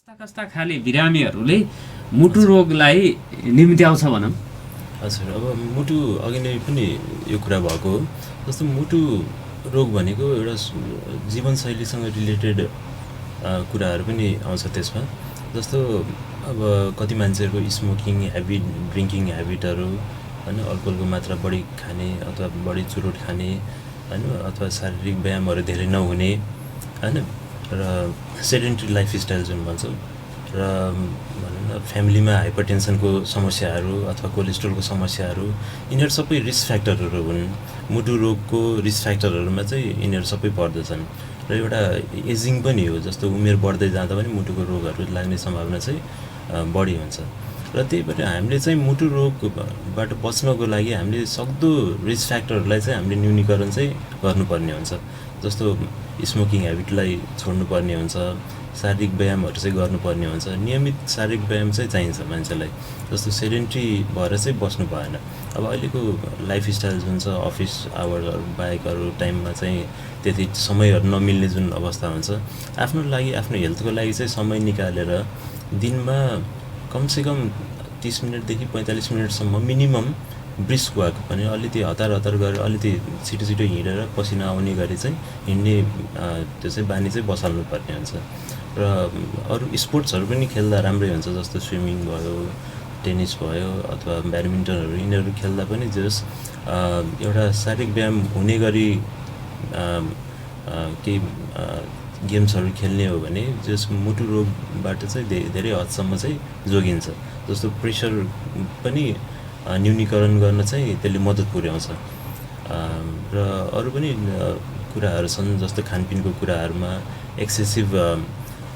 कस्ता खाले बिरामीहरूले मुटु रोगलाई निम्त्याउँछ भनौँ? हजुर, अब मुटु अघि नै पनि यो कुरा भएको हो। जस्तो मुटु रोग भनेको एउटा जीवनशैलीसँग रिलेटेड कुराहरू पनि आउँछ त्यसमा। जस्तो अब कति मान्छेहरूको स्मोकिङ ह्याबिट, ड्रिङ्किङ ह्याबिटहरू होइन, अल्कोहलको मात्रा बढी खाने अथवा बढी चुरोट खाने होइन, अथवा शारीरिक व्यायामहरू धेरै नहुने होइन, र सेडेन्ट्री लाइफस्टाइल जुन भन्छौँ, र भनौँ न फ्यामिलीमा हाइपरटेन्सनको समस्याहरू अथवा कोलेस्ट्रोलको समस्याहरू, यिनीहरू सबै रिस्क फ्याक्टरहरू हुन्। मुटु रोगको रिस्क फ्याक्टरहरूमा चाहिँ यिनीहरू सबै पर्दछन्। र एउटा एजिङ पनि हो, जस्तो उमेर बढ्दै जाँदा पनि मुटुको रोगहरू लाग्ने सम्भावना चाहिँ बढी हुन्छ। र त्यही भएर हामीले चाहिँ मुटु रोगबाट बच्नको लागि हामीले सक्दो रिस्क फ्याक्टरहरूलाई चाहिँ हामीले न्यूनीकरण चाहिँ गर्नुपर्ने हुन्छ। जस्तो स्मोकिङ ह्याबिटलाई छोड्नुपर्ने हुन्छ, शारीरिक व्यायामहरू चाहिँ गर्नुपर्ने हुन्छ। नियमित शारीरिक व्यायाम चाहिँ चाहिन्छ मान्छेलाई। जस्तो सेडेन्ट्री भएर चाहिँ बस्नु भएन। अब अहिलेको लाइफस्टाइल जुन छ, अफिस आवरहरू बाहेकहरू टाइममा चाहिँ त्यति समयहरू नमिल्ने जुन अवस्था हुन्छ, आफ्नो लागि, आफ्नो हेल्थको लागि चाहिँ समय निकालेर दिनमा कमसेकम 30 मिनटदेखि 45 मिनटसम्म मिनिमम ब्रिस्क भएको पनि, अलिकति हतार गरेर अलिकति छिटो हिँडेर पसिना आउने गरी चाहिँ हिँड्ने त्यो चाहिँ बानी चाहिँ बसाल्नु पर्ने हुन्छ। र अरू स्पोर्ट्सहरू पनि खेल्दा राम्रै हुन्छ। जस्तो स्विमिङ भयो, टेनिस भयो अथवा ब्याडमिन्टनहरू, यिनीहरू खेल्दा पनि जस एउटा शारीरिक व्यायाम हुने गरी केही गेम्सहरू खेल्ने हो भने जस मुटु रोगबाट चाहिँ धेरै हदसम्म चाहिँ जोगिन्छ। जस्तो प्रेसर पनि न्यूनीकरण गर्न चाहिँ त्यसले मद्दत पुर्याउँछ। र अरू पनि कुराहरू छन्, जस्तो खानपिनको कुराहरूमा एक्सेसिभ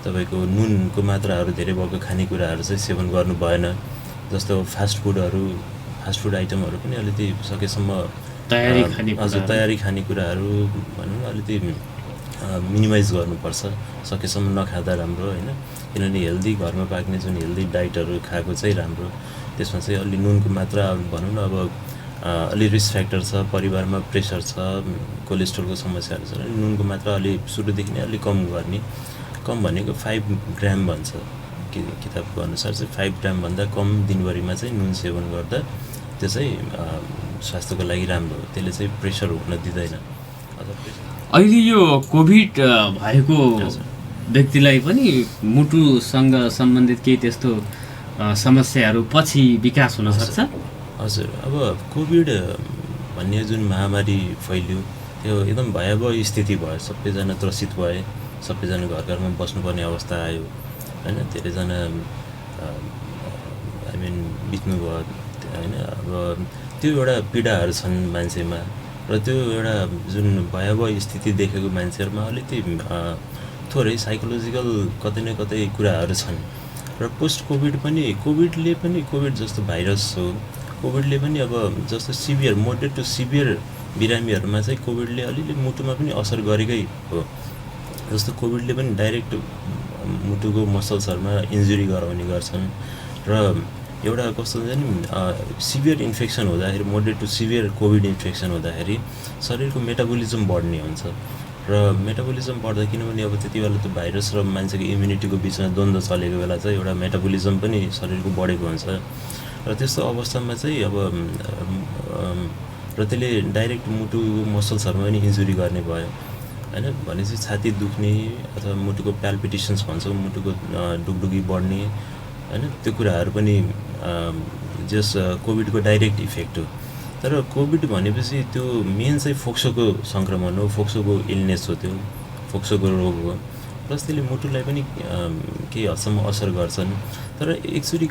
तपाईँको नुनको मात्राहरू धेरै भएको खानेकुराहरू चाहिँ सेवन गर्नु भएन। जस्तो फास्ट फुड आइटमहरू पनि अलिकति सकेसम्म तयारी खानेकुराहरू भनौँ न अलिकति मिनिमाइज गर्नुपर्छ, सकेसम्म नखाँदा राम्रो होइन। किनभने हेल्दी घरमा पाक्ने जुन हेल्दी डाइटहरू खाएको चाहिँ राम्रो। त्यसमा चाहिँ अलि नुनको मात्रा भनौँ न अब अलि रिस्क फ्याक्टर छ, परिवारमा प्रेसर छ, कोलेस्ट्रोलको समस्याहरू छ, नुनको मात्रा अलि सुरुदेखि नै अलिक कम गर्ने। कम भनेको 5 ग्राम भन्छ किताबको अनुसार चाहिँ 5 ग्रामभन्दा कम दिनभरिमा चाहिँ नुन सेवन गर्दा त्यो चाहिँ स्वास्थ्यको लागि राम्रो हो। त्यसले चाहिँ प्रेसर हुन दिँदैन। अहिले यो कोभिड भएको व्यक्तिलाई पनि मुटुसँग सम्बन्धित केही त्यस्तो समस्याहरू पछि विकास हुन सक्छ? हजुर, अब कोभिड भन्ने जुन महामारी फैलियो, त्यो एकदम भयावह स्थिति भयो। सबैजना त्रसित भए, सबैजना घरमा बस्नुपर्ने अवस्था आयो होइन। धेरैजना बित्नु भयो होइन। अब त्यो एउटा पीडाहरू छन् मान्छेमा, र त्यो एउटा जुन भयावह स्थिति देखेको मान्छेहरूमा अलिकति थोरै साइकोलोजिकल कतै न कतै कुराहरू छन्। र पोस्ट कोभिड पनि कोभिड जस्तो भाइरस हो। कोभिडले पनि अब जस्तो सिभियर, मोडरेट टु सिभियर बिरामीहरूमा चाहिँ कोभिडले अलिअलि मुटुमा पनि असर गरेकै हो। जस्तो कोभिडले पनि डाइरेक्ट मुटुको मसल्सहरूमा इन्जुरी गराउने गर्छन्। र एउटा कस्तो हुन्छ नि, सिभियर इन्फेक्सन हुँदाखेरि, moderate to severe COVID infection हुँदाखेरि शरीरको मेटाबोलिजम बढ्ने हुन्छ। र मेटाबोलिजम बढ्दा, किनभने अब त्यति बेला त भाइरस र मान्छेको इम्युनिटीको बिचमा द्वन्द्व चलेको बेला चाहिँ एउटा मेटाबोलिजम पनि शरीरको बढेको हुन्छ। र त्यस्तो अवस्थामा चाहिँ अब र त्यसले डाइरेक्ट मुटुको मसल्सहरूमा पनि इन्जुरी गर्ने भयो होइन। भनेपछि छाती दुख्ने अथवा मुटुको प्याल्पिटेसन्स भन्छौँ, मुटुको डुगडुगी बढ्ने होइन, त्यो कुराहरू पनि जस कोभिडको डाइरेक्ट इफेक्ट हो। तर कोभिड भनेपछि त्यो मेन चाहिँ फोक्सोको सङ्क्रमण हो, फोक्सोको इलनेस हो, त्यो फोक्सोको रोग हो। प्लस त्यसले मुटुलाई पनि केही हदसम्म असर गर्छन्। तर एकचोटि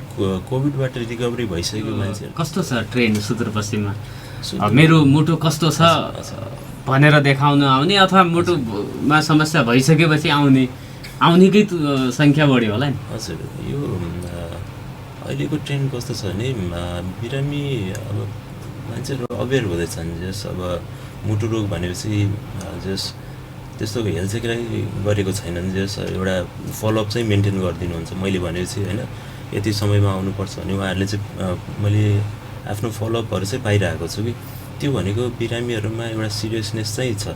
कोभिडबाट रिकभरी भइसकेको मान्छेहरू कस्तो छ ट्रेन सुदूरपश्चिममा? मेरो मुटु कस्तो छ भनेर देखाउन आउने अथवा मुटुमा समस्या भइसकेपछि आउनेकै सङ्ख्या बढ्यो होला नि? हजुर, यो अहिलेको ट्रेन्ड कस्तो छ भने बिरामी अब मान्छेहरू अवेर हुँदैछन्। जस अब मुटु रोग भनेपछि जस त्यस्तो हेल्थ चेक गरेको छैनन्। जस एउटा फलोअप चाहिँ मेन्टेन गरिदिनुहुन्छ। मैले भनेपछि होइन, यति समयमा आउनुपर्छ भने उहाँहरूले चाहिँ मैले आफ्नो फलोअपहरू चाहिँ पाइरहेको छु कि त्यो भनेको बिरामीहरूमा एउटा सिरियसनेस चाहिँ छ,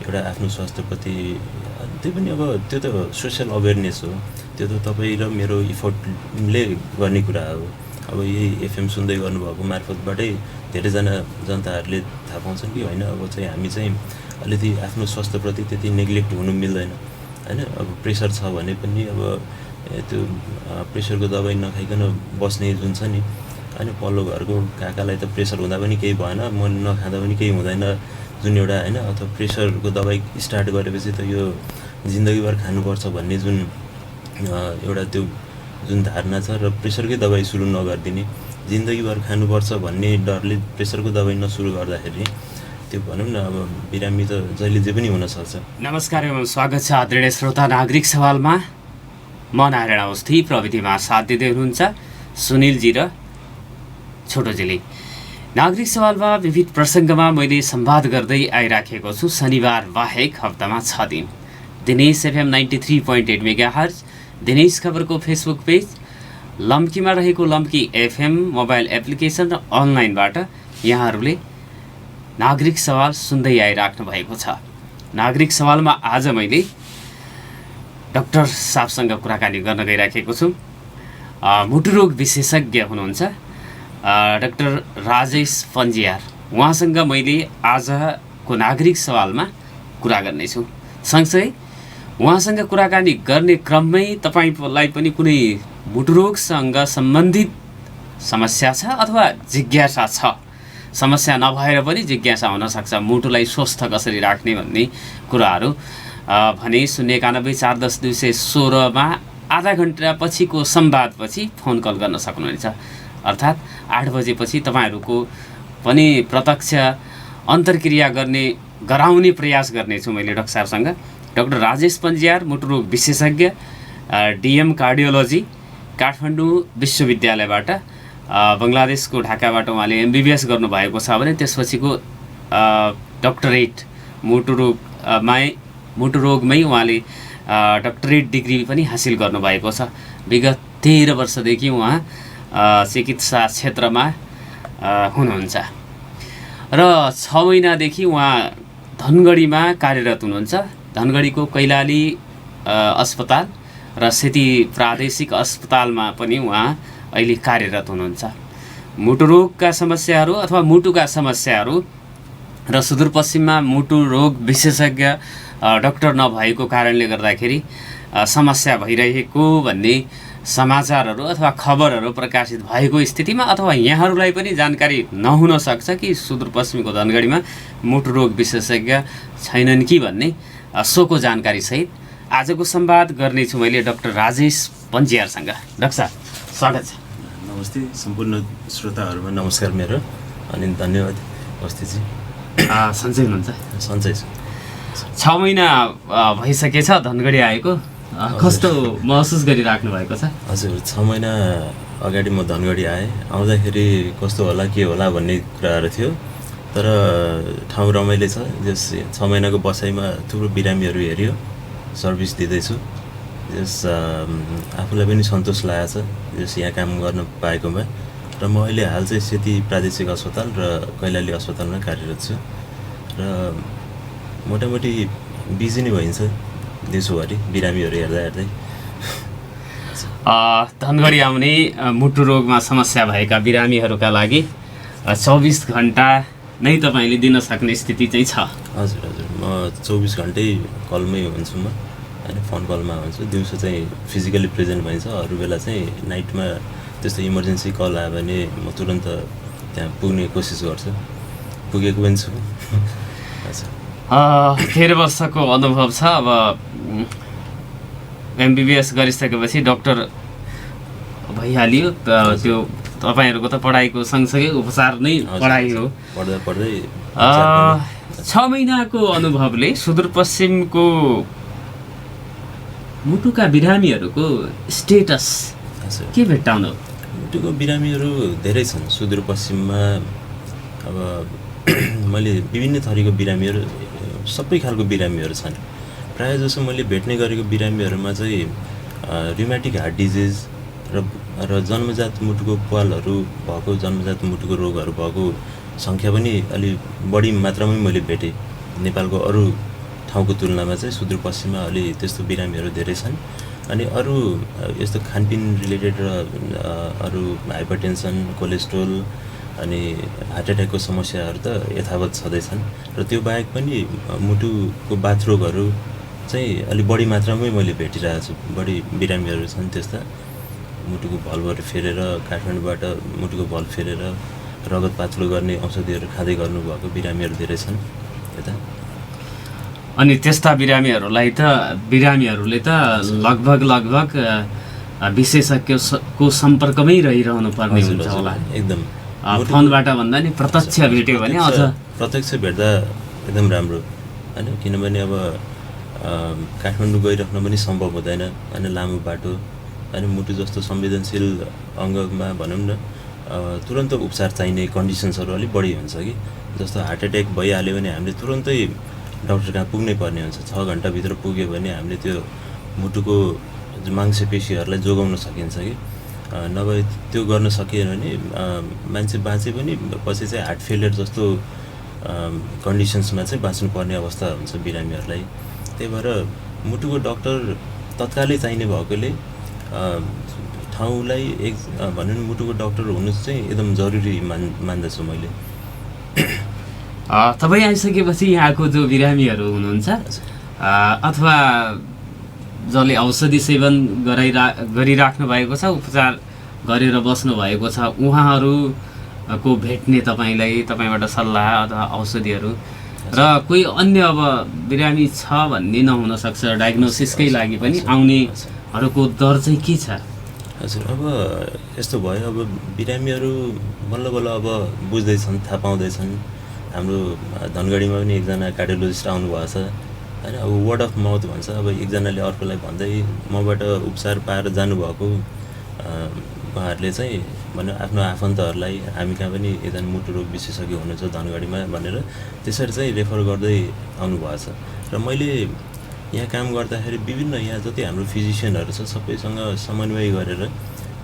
एउटा आफ्नो स्वास्थ्यप्रति त्यही पनि अब त्यो त सोसियल अवेरनेस हो, त्यो त तपाईँ र मेरो इफोर्टले गर्ने कुरा हो। अब यही एफएम सुन्दै गर्नुभएको मार्फतबाटै धेरैजना जनताहरूले थाहा पाउँछन् कि होइन अब चाहिँ हामी चाहिँ अलिकति आफ्नो स्वास्थ्यप्रति त्यति नेग्लेक्ट हुनु मिल्दैन होइन। अब प्रेसर छ भने पनि अब त्यो प्रेसरको दबाई नखाइकन बस्ने जुन छ नि होइन, पल्लो घरको काकालाई त प्रेसर हुँदा पनि केही भएन, म नखाँदा पनि केही हुँदैन जुन एउटा होइन, अथवा प्रेसरको दबाई स्टार्ट गरेपछि त यो जिन्दगीभर खानुपर्छ भन्ने जुन एउटा त्यो जुन धारणा छ, र प्रेसरकै दबाई सुरु नगरिदिने, जिन्दगीभर खानुपर्छ भन्ने डरले प्रेसरको दबाई नसुरु गर्दाखेरि त्यो भनौँ न अब बिरामी त जहिले जे पनि हुनसक्छ। नमस्कार एवं स्वागत छ आदरणीय श्रोता नागरिक सवालमा। म नारायण अवस्थी, प्रविधिमा साथ दिँदै हुनुहुन्छ सुनिलजी र छोटोजीले। नागरिक सवालमा विविध प्रसङ्गमा मैले संवाद गर्दै आइराखेको छु। शनिबार बाहेक हप्तामा 6 दिन दिनेश एफएम 93.8 मेगाहर्ज, दिनेश खबरको फेसबुक पेज, लम्कीमा रहेको लम्की एफएम मोबाइल एप्लिकेसन र अनलाइनबाट यहाँहरूले नागरिक सवाल सुन्दै आइराख्नु भएको छ। नागरिक सवालमा आज मैले डाक्टर साहबसँग कुराकानी गर्न गइराखेको छु। मुटुरोग विशेषज्ञ हुनुहुन्छ डाक्टर राजेश पन्जियार। उहाँसँग मैले आजको नागरिक सवालमा कुरा गर्नेछु। सँगसँगै उहाँसँग कुराकानी गर्ने क्रममै तपाईँलाई पनि कुनै मुटुरोगसँग सम्बन्धित समस्या छ अथवा जिज्ञासा छ, समस्या नभएर पनि जिज्ञासा हुनसक्छ, मुटुलाई स्वस्थ कसरी राख्ने भन्ने कुराहरू भने 091410216 आधा घन्टा पछिको संवादपछि फोन कल गर्न सक्नुहुनेछ। अर्थात् 8 बजेपछि तपाईँहरूको पनि प्रत्यक्ष अन्तर्क्रिया गराउने प्रयास गर्नेछु मैले डाक्टर साहबसँग। डाक्टर राजेश पन्जियार, मुटुरोग विशेषज्ञ, डिएम कार्डियोलोजी, काठमाडौँ विश्वविद्यालयबाट, बङ्गलादेशको ढाकाबाट उहाँले एमबिबिएस गर्नुभएको छ भने त्यसपछिको डक्टरेट मुटुरोगमै उहाँले डक्टरेट डिग्री पनि हासिल गर्नुभएको छ। विगत 13 वर्षदेखि उहाँ चिकित्सा क्षेत्रमा हुनुहुन्छ र 6 महिनादेखि उहाँ धनगढीमा कार्यरत हुनुहुन्छ। धनगढीको कैलाली अस्पताल र सेती प्रादेशिक अस्पतालमा पनि उहाँ अहिले कार्यरत हुनुहुन्छ। मुटुरोगका समस्याहरू अथवा मुटुका समस्याहरू र सुदूरपश्चिममा मुटुरोग विशेषज्ञ डाक्टर नभएको कारणले गर्दाखेरि समस्या भइरहेको भन्ने समाचारहरू अथवा खबरहरू प्रकाशित भएको स्थितिमा अथवा यहाँहरूलाई पनि जानकारी नहुन सक्छ कि सुदूरपश्चिमको धनगढीमा मुटुरोग विशेषज्ञ छैनन् कि भन्ने सोको जानकारी सहित आजको संवाद गर्नेछु मैले डाक्टर राजेश पन्जियारसँग। डाक्टर साहब स्वागत छ। नमस्ते सम्पूर्ण श्रोताहरूमा नमस्कार मेरो, अनि धन्यवाद अवस्थीजी। सन्चै हुनुहुन्छ? सन्चै छ। 6 महिना भइसकेछ धनगढी आएको, कस्तो महसुस गरिराख्नु भएको छ? हजुर, 6 महिना अगाडि म धनगढी आएँ। आउँदाखेरि कस्तो होला के होला भन्ने कुराहरू थियो, तर ठाउँ रमाइलो छ। जस 6 महिनाको बसाइमा थुप्रो बिरामीहरू हेऱ्यो, सर्भिस दिँदैछु। जस आफूलाई पनि सन्तोष लागेको छ जस यहाँ काम गर्न पाएकोमा। र म अहिले हाल चाहिँ सेती प्रादेशिक अस्पताल र कैलाली अस्पतालमा कार्यरत छु र मोटामोटी बिजी नै भइन्छ दिउँसोभरि बिरामीहरू हेर्दै। धनगढी आउने मुटुरोगमा समस्या भएका बिरामीहरूका लागि 24 घन्टा नै तपाईँले दिन सक्ने स्थिति चाहिँ छ? हजुर हजुर, म 24 घन्टै कलमै हुन्छु म होइन, फोन कलमा हुन्छु। दिउँसो चाहिँ फिजिकली प्रेजेन्ट भइन्छ, अरू बेला चाहिँ नाइटमा त्यस्तो इमर्जेन्सी कल आयो भने म तुरन्त त्यहाँ पुग्ने कोसिस गर्छु, पुगेको पनि छु। हजुर, 13 वर्षको अनुभव छ। अब एमबिबिएस गरिसकेपछि डक्टर भइहाल्यो, त्यो तपाईँहरूको त पढाइको सँगसँगै उपचार नै पढाइ हो। पढ्दा पढ्दै 6 महिनाको अनुभवले सुदूरपश्चिमको मुटुका बिरामीहरूको स्टेटस के भेट्टाउनु? मुटुको बिरामीहरू धेरै छन् सुदूरपश्चिममा। अब मैले विभिन्न थरीको बिरामीहरू, सबै खालको बिरामीहरू छन्। प्रायः जसो मैले भेट्ने गरेको बिरामीहरूमा चाहिँ रिउमेटिक हार्ट डिजिज र जन्मजात मुटुको प्वालहरू भएको, जन्मजात मुटुको रोगहरू भएको सङ्ख्या पनि अलि बढी मात्रामै मैले भेटेँ नेपालको अरू ठाउँको तुलनामा चाहिँ सुदूरपश्चिममा अलि त्यस्तो बिरामीहरू धेरै छन्। अनि अरू यस्तो खानपिन रिलेटेड र अरू हाइपरटेन्सन, कोलेस्ट्रोल अनि हार्ट एट्याकको समस्याहरू त यथावत छँदैछन्। र त्यो बाहेक पनि मुटुको बाथरोगहरू चाहिँ अलि बढी मात्रामै मैले भेटिरहेको छु। बढी बिरामीहरू छन् त्यस्ता, मुटुको भल्भहरू फेरेर, काठमाडौँबाट मुटुको भल्भ फेरेर रगत पातलो गर्ने औषधिहरू खाँदै गर्नुभएको बिरामीहरू धेरै छन् यता। अनि त्यस्ता बिरामीहरूले त लगभग विशेषज्ञको सम्पर्कमै रहिरहनु पर्ने हुन्छ होला। एकदम फोनबाट भन्दा नि प्रत्यक्ष भेट्यो भने अझ प्रत्यक्ष भेट्दा एकदम राम्रो होइन। किनभने अब काठमाडौँ गइराख्न पनि सम्भव हुँदैन होइन, लामो बाटो होइन। मुटु जस्तो संवेदनशील अङ्गमा भनौँ न तुरन्त उपचार चाहिने कन्डिसन्सहरू अलिक बढी हुन्छ कि। जस्तो हार्ट एट्याक भइहाल्यो भने हामीले तुरन्तै डाक्टर कहाँ पुग्नै पर्ने हुन्छ। 6 घन्टाभित्र पुग्यो भने हामीले त्यो मुटुको मांसपेशीहरूलाई जोगाउन सकिन्छ कि। नभए त्यो गर्न सकिएन भने मान्छे बाँचे पनि पछि चाहिँ हार्ट फेलियर जस्तो कन्डिसन्समा चाहिँ बाँच्नुपर्ने अवस्था हुन्छ बिरामीहरूलाई। त्यही भएर मुटुको डक्टर तत्कालै चाहिने भएकोले ठाउँलाई भनौँ न मुटुको डक्टर हुनु चाहिँ एकदम जरुरी मान्दछु मैले। तपाईँ आइसकेपछि यहाँको जो बिरामीहरू हुनुहुन्छ अथवा जसले औषधि सेवन गरिराख्नु भएको छ, उपचार गरेर बस्नु भएको छ, उहाँहरूको भेट्ने तपाईँबाट सल्लाह अथवा औषधिहरू र कोही अन्य अब बिरामी छ भन्ने नहुनसक्छ, डायग्नोसिसकै लागि पनि आउनेहरूको दर चाहिँ के छ? हजुर, अब यस्तो भयो, अब बिरामीहरू बल्ल बल्ल अब बुझ्दैछन्, थाहा पाउँदैछन्। हाम्रो धनगढीमा पनि एकजना कार्डियोलोजिस्ट आउनुभएको छ होइन। अब वर्ड अफ माउथ भन्छ, अब एकजनाले अर्कोलाई भन्दै मबाट उपचार पाएर जानुभएको उहाँहरूले चाहिँ भन्यो आफ्नो आफन्तहरूलाई हामी कहाँ पनि एकजना मुटु रोग विशेषज्ञ हुनुहुन्छ धनगढीमा भनेर त्यसरी चाहिँ रेफर गर्दै आउनुभएको छ। र मैले यहाँ काम गर्दाखेरि विभिन्न यहाँ जति हाम्रो फिजिसियनहरू छ सबैसँग समन्वय गरेर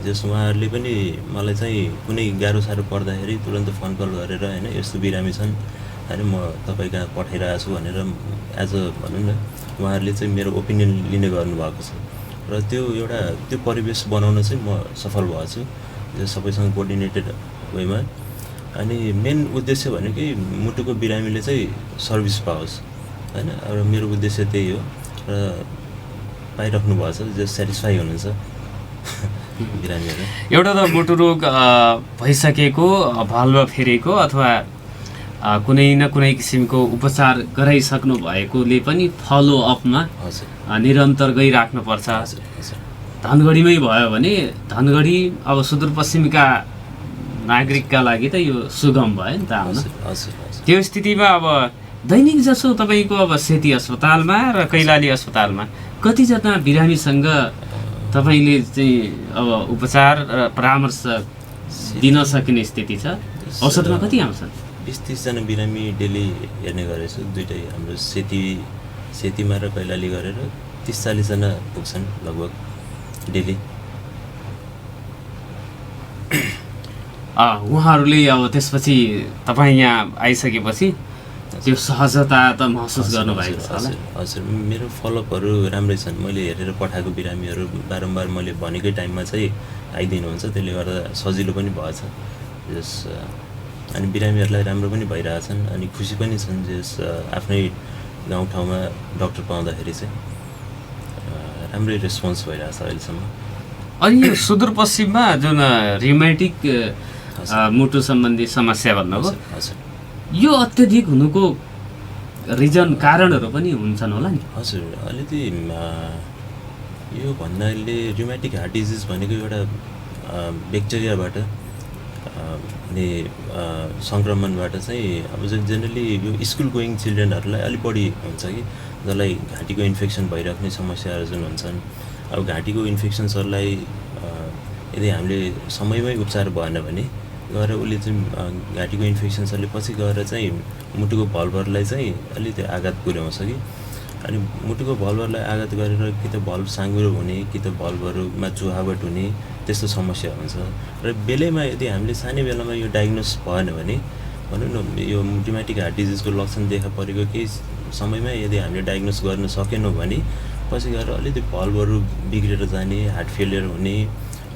जस उहाँहरूले पनि मलाई चाहिँ कुनै गाह्रो साह्रो पर्दाखेरि तुरन्त फोन कल गरेर होइन यस्तो बिरामी छन् होइन म तपाईँ कहाँ पठाइरहेको छु भनेर एज अ भनौँ न उहाँहरूले चाहिँ मेरो ओपिनियन लिने गर्नुभएको छ। र त्यो परिवेश बनाउन चाहिँ म सफल भएको छु सबैसँग कोअर्डिनेटेड वेमा। अनि मेन उद्देश्य भनेकै मुटुको बिरामीले चाहिँ सर्भिस पाओस् होइन। र मेरो उद्देश्य त्यही हो र पाइराख्नु भएको छ, जो सेटिस्फाई हुनुहुन्छ बिरामीहरू। एउटा त मुटु रोग भइसकेको, भल्भ फेरेको अथवा कुनै न कुनै किसिमको उपचार गराइसक्नु भएकोले पनि फलोअपमा निरन्तर गइराख्नुपर्छ। धनगढीमै भयो भने धनगढी अब सुदूरपश्चिमका नागरिकका लागि त यो सुगम भयो नि त आउन। त्यो स्थितिमा अब दैनिक जसो तपाईँको अब सेती अस्पतालमा र कैलाली अस्पतालमा कतिजना बिरामीसँग तपाईँले चाहिँ अब उपचार र परामर्श दिन सकिने स्थिति छ? औसतमा कति आउँछन्? 20-30 जना बिरामी डेली हेर्ने गरेछु। दुइटै हाम्रो सेतीमा र कैलाली गरेर 30-40 जना पुग्छन् लगभग डेली। उहाँहरूले अब त्यसपछि तपाईँ यहाँ आइसकेपछि त्यो सहजता त महसुस गर्नुभएको छ होला? हजुर, मेरो फलोअपहरू राम्रै छन्। मैले हेरेर पठाएको बिरामीहरू बारम्बार मैले भनेकै टाइममा चाहिँ आइदिनुहुन्छ, त्यसले गर्दा सजिलो पनि भएछ जस। अनि बिरामीहरूलाई राम्रो पनि भइरहेछन् अनि खुसी पनि छन् जस आफ्नै गाउँठाउँमा डक्टर पाउँदाखेरि चाहिँ राम्रै रेस्पोन्स भइरहेछ अहिलेसम्म। अनि यो सुदूरपश्चिममा जुन रिमेटिक मुटु सम्बन्धी समस्या भन्नुभयो, यो अत्यधिक हुनुको रिजन कारणहरू पनि हुन्छन् होला नि? हजुर, अलिकति यो भन्नाले रिमेटिक हार्ट डिजिज भनेको एउटा ब्याक्टेरियाबाट हुने सङ्क्रमणबाट चाहिँ अब जेनरली यो स्कुल गोइङ चिल्ड्रेनहरूलाई अलिक बढी हुन्छ कि, जसलाई घाँटीको इन्फेक्सन भइराख्ने समस्याहरू जुन हुन्छन्। अब घाँटीको इन्फेक्सन्सहरूलाई यदि हामीले समयमै उपचार भएन भने गएर उसले चाहिँ घाँटीको इन्फेक्सन्सहरूले पछि गएर चाहिँ मुटुको भल्भहरूलाई चाहिँ अलिकति आघात पुर्याउँछ कि। अनि मुटुको भल्भहरूलाई आघात गरेर कि त भल्भ साँघुरो हुने कि त भल्भहरूमा चुहावट हुने त्यस्तो समस्या हुन्छ। र बेलैमा यदि हामीले सानै बेलामा यो डायग्नोस भएन भने भनौँ न यो रिमेटिक हार्ट डिजिजको लक्षण देखा परेको केही समयमै यदि हामीले डायग्नोस गर्न सकेनौँ भने पछि गएर अलिकति भल्भहरू बिग्रेर जाने, हार्ट फेलियर हुने,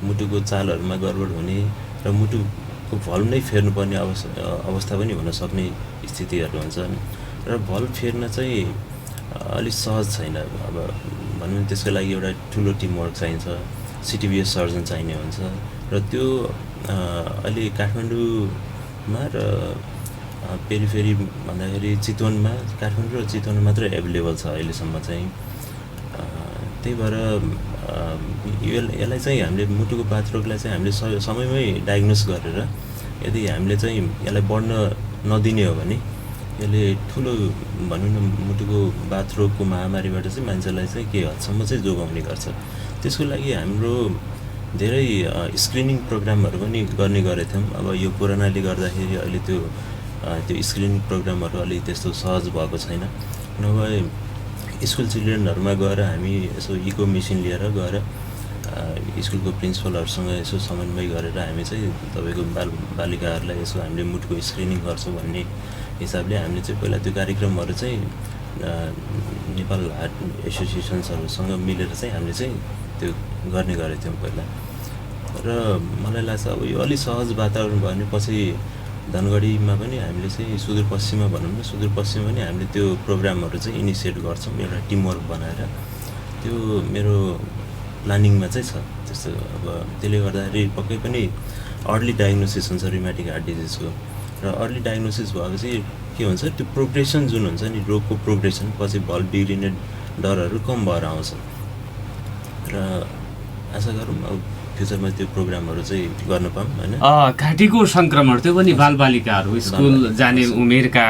मुटुको चालहरूमा गडबड हुने र मुटुको भल्भ नै फेर्नुपर्ने अवस्था पनि हुन सक्ने स्थितिहरू हुन्छन्। र भल्भ फेर्न चाहिँ अलिक सहज छैन। अब भनौँ भने त्यसको लागि एउटा ठुलो टिमवर्क चाहिन्छ, सिटिबिएस सर्जन चाहिने हुन्छ र त्यो अहिले काठमाडौँमा र पेरिफेरी भन्दाखेरि चितवनमा, काठमाडौँ र चितवन मात्रै एभाइलेबल छ अहिलेसम्म चाहिँ। त्यही भएर यसलाई चाहिँ हामीले मुटुको बाथरोगलाई चाहिँ हामीले समयमै डायग्नोस गरेर यदि हामीले चाहिँ यसलाई बढ्न नदिने हो भने यसले ठुलो भनौँ न मुटुको बाथरोगको महामारीबाट चाहिँ मान्छेलाई चाहिँ केही हदसम्म चाहिँ जोगाउने गर्छ। त्यसको लागि हाम्रो धेरै स्क्रिनिङ प्रोग्रामहरू पनि गर्ने गरेका थियौँ। अब यो कोरोनाले गर्दाखेरि अहिले त्यो स्क्रिनिङ प्रोग्रामहरू अलिक त्यस्तो सहज भएको छैन। नभए स्कुल चिल्ड्रेनहरूमा गएर हामी यसो इको मेसिन लिएर गएर स्कुलको प्रिन्सिपलहरूसँग यसो समन्वय गरेर हामी चाहिँ तपाईँको बालिकाहरूलाई यसो हामीले मुटुको स्क्रिनिङ गर्छौँ भन्ने हिसाबले हामीले चाहिँ पहिला त्यो कार्यक्रमहरू चाहिँ नेपाल हार्ट एसोसिएसन्सहरूसँग मिलेर चाहिँ हामीले चाहिँ त्यो गर्ने गरेको थियौँ पहिला। र मलाई लाग्छ अब यो अलिक सहज वातावरण भयो भने पछि धनगढीमा पनि हामीले चाहिँ सुदूरपश्चिममा भनौँ न, सुदूरपश्चिममा पनि हामीले त्यो प्रोग्रामहरू चाहिँ इनिसिएट गर्छौँ एउटा टिमवर्क बनाएर। त्यो मेरो प्लानिङमा चाहिँ छ त्यस्तो। अब त्यसले गर्दाखेरि पक्कै पनि अर्ली डायग्नोसिस हुन्छ रिमेटिक हार्ट डिजिजको। र अर्ली डायग्नोसिस भएपछि के हुन्छ, त्यो प्रोग्रेसन जुन हुन्छ नि, रोगको प्रोग्रेसन पछि भल्भ बिग्रिने डरहरू कम भएर आउँछ। र आशा गरौँ अब फ्युचरमा त्यो प्रोग्रामहरू चाहिँ गर्न पाऊँ होइन। घाँटीको सङ्क्रमण त्यो पनि बालबालिकाहरू स्कुल जाने उमेरका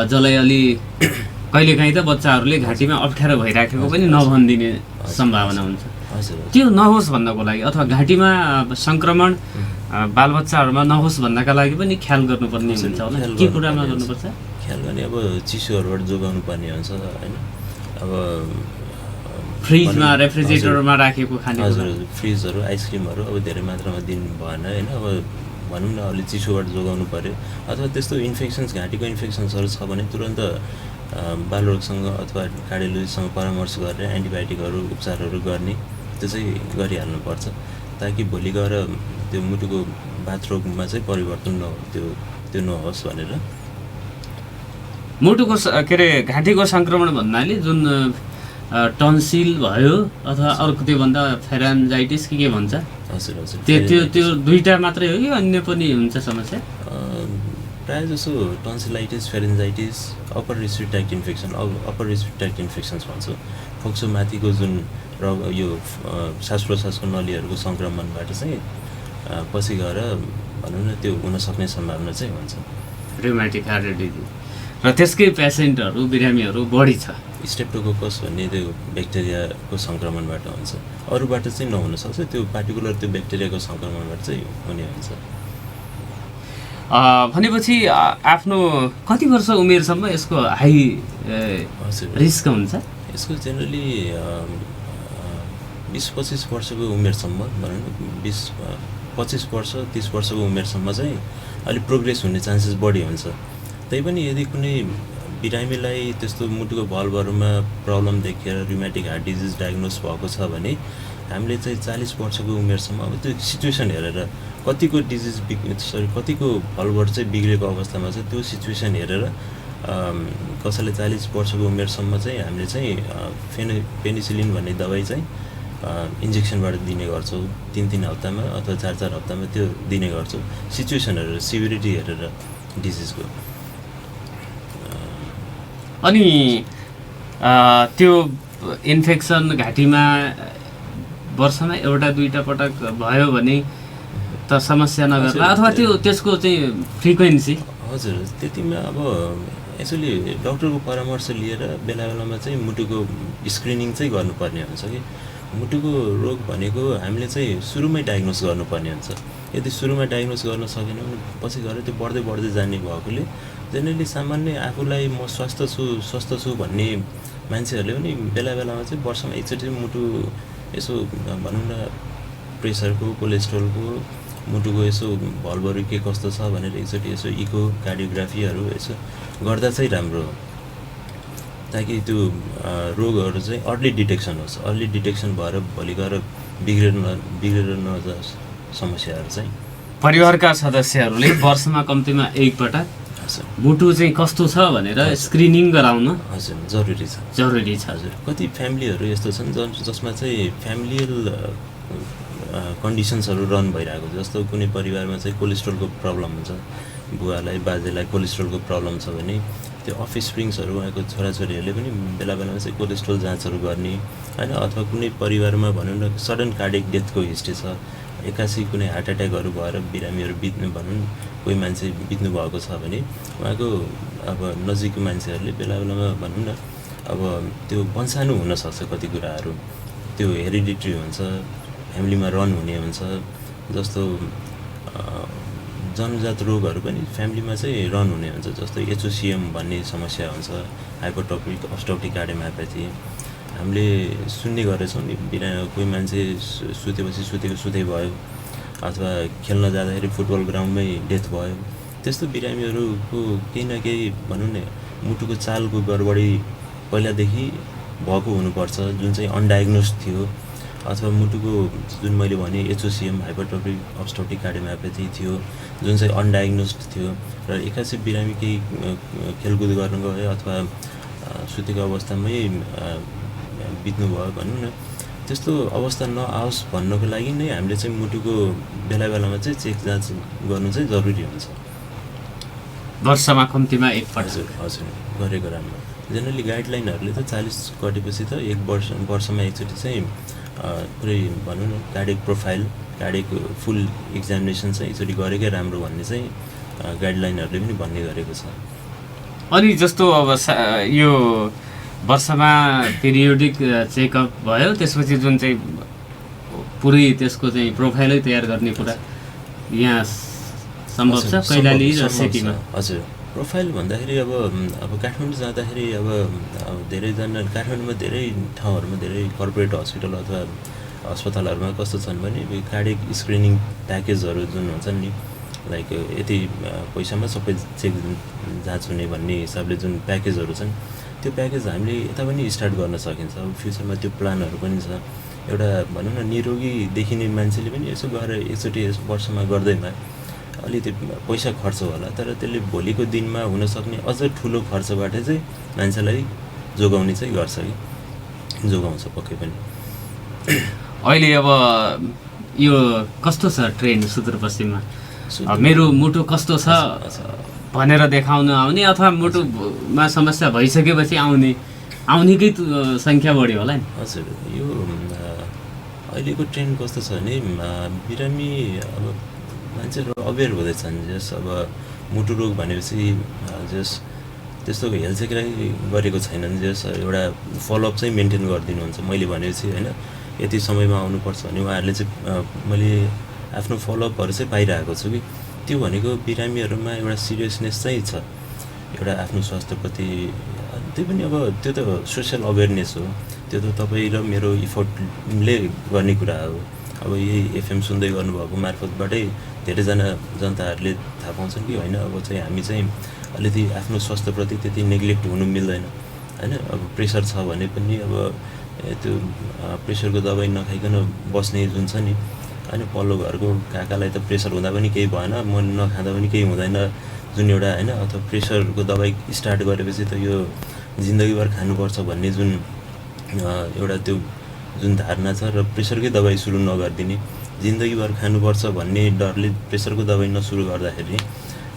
जसलाई अलि कहिलेकाहीँ त बच्चाहरूले घाँटीमा अप्ठ्यारो भइराखेको पनि नभनिदिने सम्भावना हुन्छ। त्यो नहोस् भन्नको लागि अथवा घाँटीमा सङ्क्रमण बालबच्चाहरूमा नहोस् भन्नका लागि पनि ख्याल गर्नुपर्ने हुन्छ होला। के कुरामा गर्नुपर्छ ख्याल गर्ने? अब चिसोहरूबाट जोगाउनु पर्ने हुन्छ होइन। अब फ्रिजमा रेफ्रिजरेटरमा राखेको खाने हजुर फ्रिजहरू आइसक्रिमहरू अब धेरै मात्रामा दिनु भएन होइन। अब भनौँ न अलि चिसोबाट जोगाउनु पऱ्यो। अथवा त्यस्तो इन्फेक्सन्स, घाँटीको इन्फेक्सन्सहरू छ भने तुरन्त बालरोगसँग अथवा कार्डियोलोजिस्टसँग परामर्श गरेर एन्टिबायोटिकहरू उपचारहरू गर्ने त्यो चाहिँ गरिहाल्नुपर्छ, ताकि भोलि गएर त्यो मुटुको बाथरोगमा चाहिँ परिवर्तन त्यो नहोस् भनेर। मुटुको के अरे घाँटीको सङ्क्रमण भन्नाले जुन टन्सिल भयो अथवा अर्को त्योभन्दा फेरान्जाइटिस के भन्छ, हजुर हजुर त्यो दुईवटा मात्रै हो कि अन्य पनि हुन्छ समस्या? प्रायः जसो tonsillitis, pharyngitis, upper respiratory tract infection, upper respiratory tract infections भन्छ। फोक्सो माथिको जुन र यो श्वास प्रश्वासको नलीहरूको सङ्क्रमणबाट चाहिँ पछि गएर भनौँ न त्यो हुनसक्ने सम्भावना चाहिँ हुन्छ रिमेटिक हार्ट डिजिज। र त्यसकै पेसेन्टहरू बिरामीहरू बढी छ। स्ट्रेप्टोकोकस भन्ने त्यो ब्याक्टेरियाको सङ्क्रमणबाट हुन्छ, अरूबाट चाहिँ नहुनसक्छ। त्यो पार्टिकुलर त्यो ब्याक्टेरियाको सङ्क्रमणबाट चाहिँ हुने हुन्छ। भनेपछि आफ्नो कति वर्ष उमेरसम्म यसको हाई रिस्क हुन्छ? यसको जेनरली 20-25 वर्षको उमेरसम्म भनौँ न, 20-25 वर्ष 30 वर्षको उमेरसम्म चाहिँ अलिक प्रोग्रेस हुने चान्सेस बढी हुन्छ। त्यही पनि यदि कुनै बिरामीलाई त्यस्तो मुटुको भल्भहरूमा प्रब्लम देखेर रिमेटिक हार्ट डिजिज डायग्नोस भएको छ भने हामीले चाहिँ 40 वर्षको उमेरसम्म अब त्यो सिचुएसन हेरेर कतिको डिजिज कतिको भल्भहरू चाहिँ बिग्रेको अवस्थामा छ त्यो सिचुएसन हेरेर कसैलाई 40 वर्षको उमेरसम्म चाहिँ हामीले चाहिँ पेनिसिलिन भन्ने दबाई चाहिँ इन्जेक्सनबाट दिने गर्छौँ 3-3 हप्तामा अथवा 4-4 हप्तामा त्यो दिने गर्छौँ सिचुएसन हेरेर, सिभिरिटी हेरेर डिजिजको। अनि त्यो इन्फेक्सन घाँटीमा वर्षमा एउटा दुईटा पटक भयो भने त समस्या नगर्ला अथवा त्यसको चाहिँ फ्रिक्वेन्सी? हजुर त्यतिमा अब एक्चुअली डक्टरको परामर्श लिएर बेला बेलामा चाहिँ मुटुको स्क्रिनिङ चाहिँ गर्नुपर्ने हुन्छ कि मुटुको रोग भनेको हामीले चाहिँ सुरुमै डायग्नोस गर्नुपर्ने हुन्छ। यदि सुरुमा डायग्नोस गर्न सकेन भने पछि गएर त्यो बढ्दै बढ्दै जाने भएकोले जेनरली सामान्य आफूलाई म स्वस्थ छु भन्ने मान्छेहरूले पनि बेला बेलामा चाहिँ वर्षमा एकचोटि मुटु यसो भनौँ न प्रेसरको, कोलेस्ट्रोलको, मुटुको यसो भल्भहरू के कस्तो छ भनेर एकचोटि यसो इको कार्डियोग्राफीहरू यसो गर्दा चाहिँ राम्रो हो। ताकि त्यो रोगहरू चाहिँ अर्ली डिटेक्सन होस्, अर्ली डिटेक्सन भएर भोलि गएर बिग्रेर नजाओस् समस्याहरू चाहिँ। परिवारका सदस्यहरूले वर्षमा कम्तीमा एकपटक हजुर मुटु चाहिँ कस्तो छ भनेर स्क्रिनिङ गराउन हजुर जरुरी छ। हजुर। कति फ्यामिलीहरू यस्तो छन् जसमा चाहिँ फ्यामिलियल कन्डिसन्सहरू रन भइरहेको छ। जस्तो कुनै परिवारमा चाहिँ कोलेस्ट्रोलको प्रब्लम हुन्छ, बुवालाई बाजेलाई कोलेस्ट्रोलको प्रब्लम छ भने त्यो अफ स्प्रिङ्सहरू उहाँको छोराछोरीहरूले पनि बेला बेलामा चाहिँ कोलेस्ट्रोल जाँचहरू गर्ने होइन। अथवा कुनै परिवारमा भनौँ न सडन कार्डियक डेथको हिस्ट्री छ, एक्कासी कुनै हार्ट एट्याकहरू भएर बिरामीहरू बित्नु भनौँ कोही मान्छे बित्नु भएको छ भने उहाँको अब नजिकको मान्छेहरूले बेला बेलामा भनौँ न अब त्यो वंशाणु हुनसक्छ, कति कुराहरू त्यो हेरिडिट्री हुन्छ, फ्यामिलीमा रन हुने हुन्छ। जस्तो जन्मजात रोगहरू पनि फ्यामिलीमा चाहिँ रन हुने हुन्छ। जस्तो एचओसिएम भन्ने समस्या हुन्छ, हाइपोट्रोपिक अब्स्ट्रक्टिभ कार्डियोमायोप्याथी। हामीले सुन्ने गरेछौँ नि, कोही मान्छे सुतेपछि सुतै भयो, अथवा खेल्न जाँदाखेरि फुटबल ग्राउन्डमै डेथ भयो। त्यस्तो बिरामीहरूको केही न केही भनौँ न मुटुको चालको गडबडी पहिलादेखि भएको हुनुपर्छ, जुन चाहिँ अनडायग्नोज थियो। अथवा मुटुको जुन मैले भने एचओसिएम हाइपोट्रोपिक अब्स्ट्रक्टिभ कार्डियोमायोप्याथी थियो, जुन चाहिँ अनडायग्नोस्ड थियो र एक्कासी बिरामी केही खेलकुद गर्न गयो अथवा सुतेको अवस्थामै बित्नु भयो भनौँ न। त्यस्तो अवस्था नआओस् भन्नको लागि नै हामीले चाहिँ मुटुको बेला बेलामा चाहिँ चेक जाँच गर्नु चाहिँ जरुरी हुन्छ। वर्षमा कम्तीमा एकपटक हजुर गरेको राम्रो। जेनरली गाइडलाइनहरूले त 40 कटेपछि त वर्षमा एकचोटि चाहिँ पुरै भनौँ न कार्डियक प्रोफाइल, कार्डियक फुल एक्जामिनेसन चाहिँ एकचोटि गरेकै राम्रो भन्ने चाहिँ गाइडलाइनहरूले पनि भन्ने गरेको छ। अनि जस्तो अब यो वर्षमा पिरियोडिक चेकअप भयो, त्यसपछि जुन चाहिँ पुरै त्यसको चाहिँ प्रोफाइलै तयार गर्ने कुरा यहाँ सम्भव छ कैलाली र सिटीमा? हजुर प्रोफाइल भन्दाखेरि अब काठमाडौँ जाँदाखेरि अब धेरैजना काठमाडौँमा धेरै ठाउँहरूमा धेरै कर्पोरेट हस्पिटल अथवा अस्पतालहरूमा कस्तो छन् भने कार्डियक स्क्रिनिङ प्याकेजहरू जुन हुन्छन् नि, लाइक यति पैसामा सबै चेक जाँच हुने भन्ने हिसाबले जुन प्याकेजहरू छन्, त्यो प्याकेज हामीले यता पनि स्टार्ट गर्न सकिन्छ। अब फ्युचरमा त्यो प्लानहरू पनि छ। एउटा भनौँ न निरोगी देखिने मान्छेले पनि यसो गएर एकचोटि वर्षमा गर्दैमा अलिकति पैसा खर्च होला, तर त्यसले भोलिको दिनमा हुनसक्ने अझ ठुलो खर्चबाट चाहिँ मान्छेलाई जोगाउने चाहिँ गर्छ कि जोगाउँछ पक्कै पनि। अहिले अब यो कस्तो छ ट्रेन्ड सुदूरपश्चिममा? मेरो मुटु कस्तो छ भनेर देखाउन आउने अथवा मुटुमा समस्या भइसकेपछि आउनेकै सङ्ख्या बढ्यो होला नि? हजुर यो अहिलेको ट्रेन्ड कस्तो छ भने बिरामी अब मान्छेहरू अवेर हुँदैछन्। जस अब मुटु रोग भनेपछि जस त्यस्तो हेल्थ चेक गरेको छैनन्, जस एउटा फलोअप चाहिँ मेन्टेन गरिदिनुहुन्छ। मैले भनेपछि होइन यति समयमा आउनुपर्छ भने उहाँहरूले चाहिँ मैले आफ्नो फलोअपहरू चाहिँ पाइरहेको छु कि त्यो भनेको बिरामीहरूमा एउटा सिरियसनेस चाहिँ छ एउटा आफ्नो स्वास्थ्यप्रति। त्यो पनि अब त्यो त सोसियल अवेरनेस हो, त्यो त तपाईँ र मेरो इफोर्टले गर्ने कुरा हो। अब यही एफएम सुन्दै गर्नुभएको मार्फतबाटै धेरैजना जनताहरूले थाहा पाउँछन् कि होइन अब चाहिँ हामी चाहिँ अलिकति आफ्नो स्वास्थ्यप्रति त्यति नेग्लेक्ट हुनु मिल्दैन होइन। अब प्रेसर छ भने पनि अब त्यो प्रेसरको दबाई नखाइकन बस्ने जुन छ नि होइन, पल्लो घरको काकालाई त प्रेसर हुँदा पनि केही भएन, म नखाँदा पनि केही हुँदैन जुन एउटा होइन, अथवा प्रेसरको दबाई स्टार्ट गरेपछि त यो जिन्दगीभर खानुपर्छ भन्ने जुन एउटा त्यो जुन धारणा छ र प्रेसरकै दबाई सुरु नगरिदिने, जिन्दगीभर खानुपर्छ भन्ने डरले प्रेसरको दबाई नसुरु गर्दाखेरि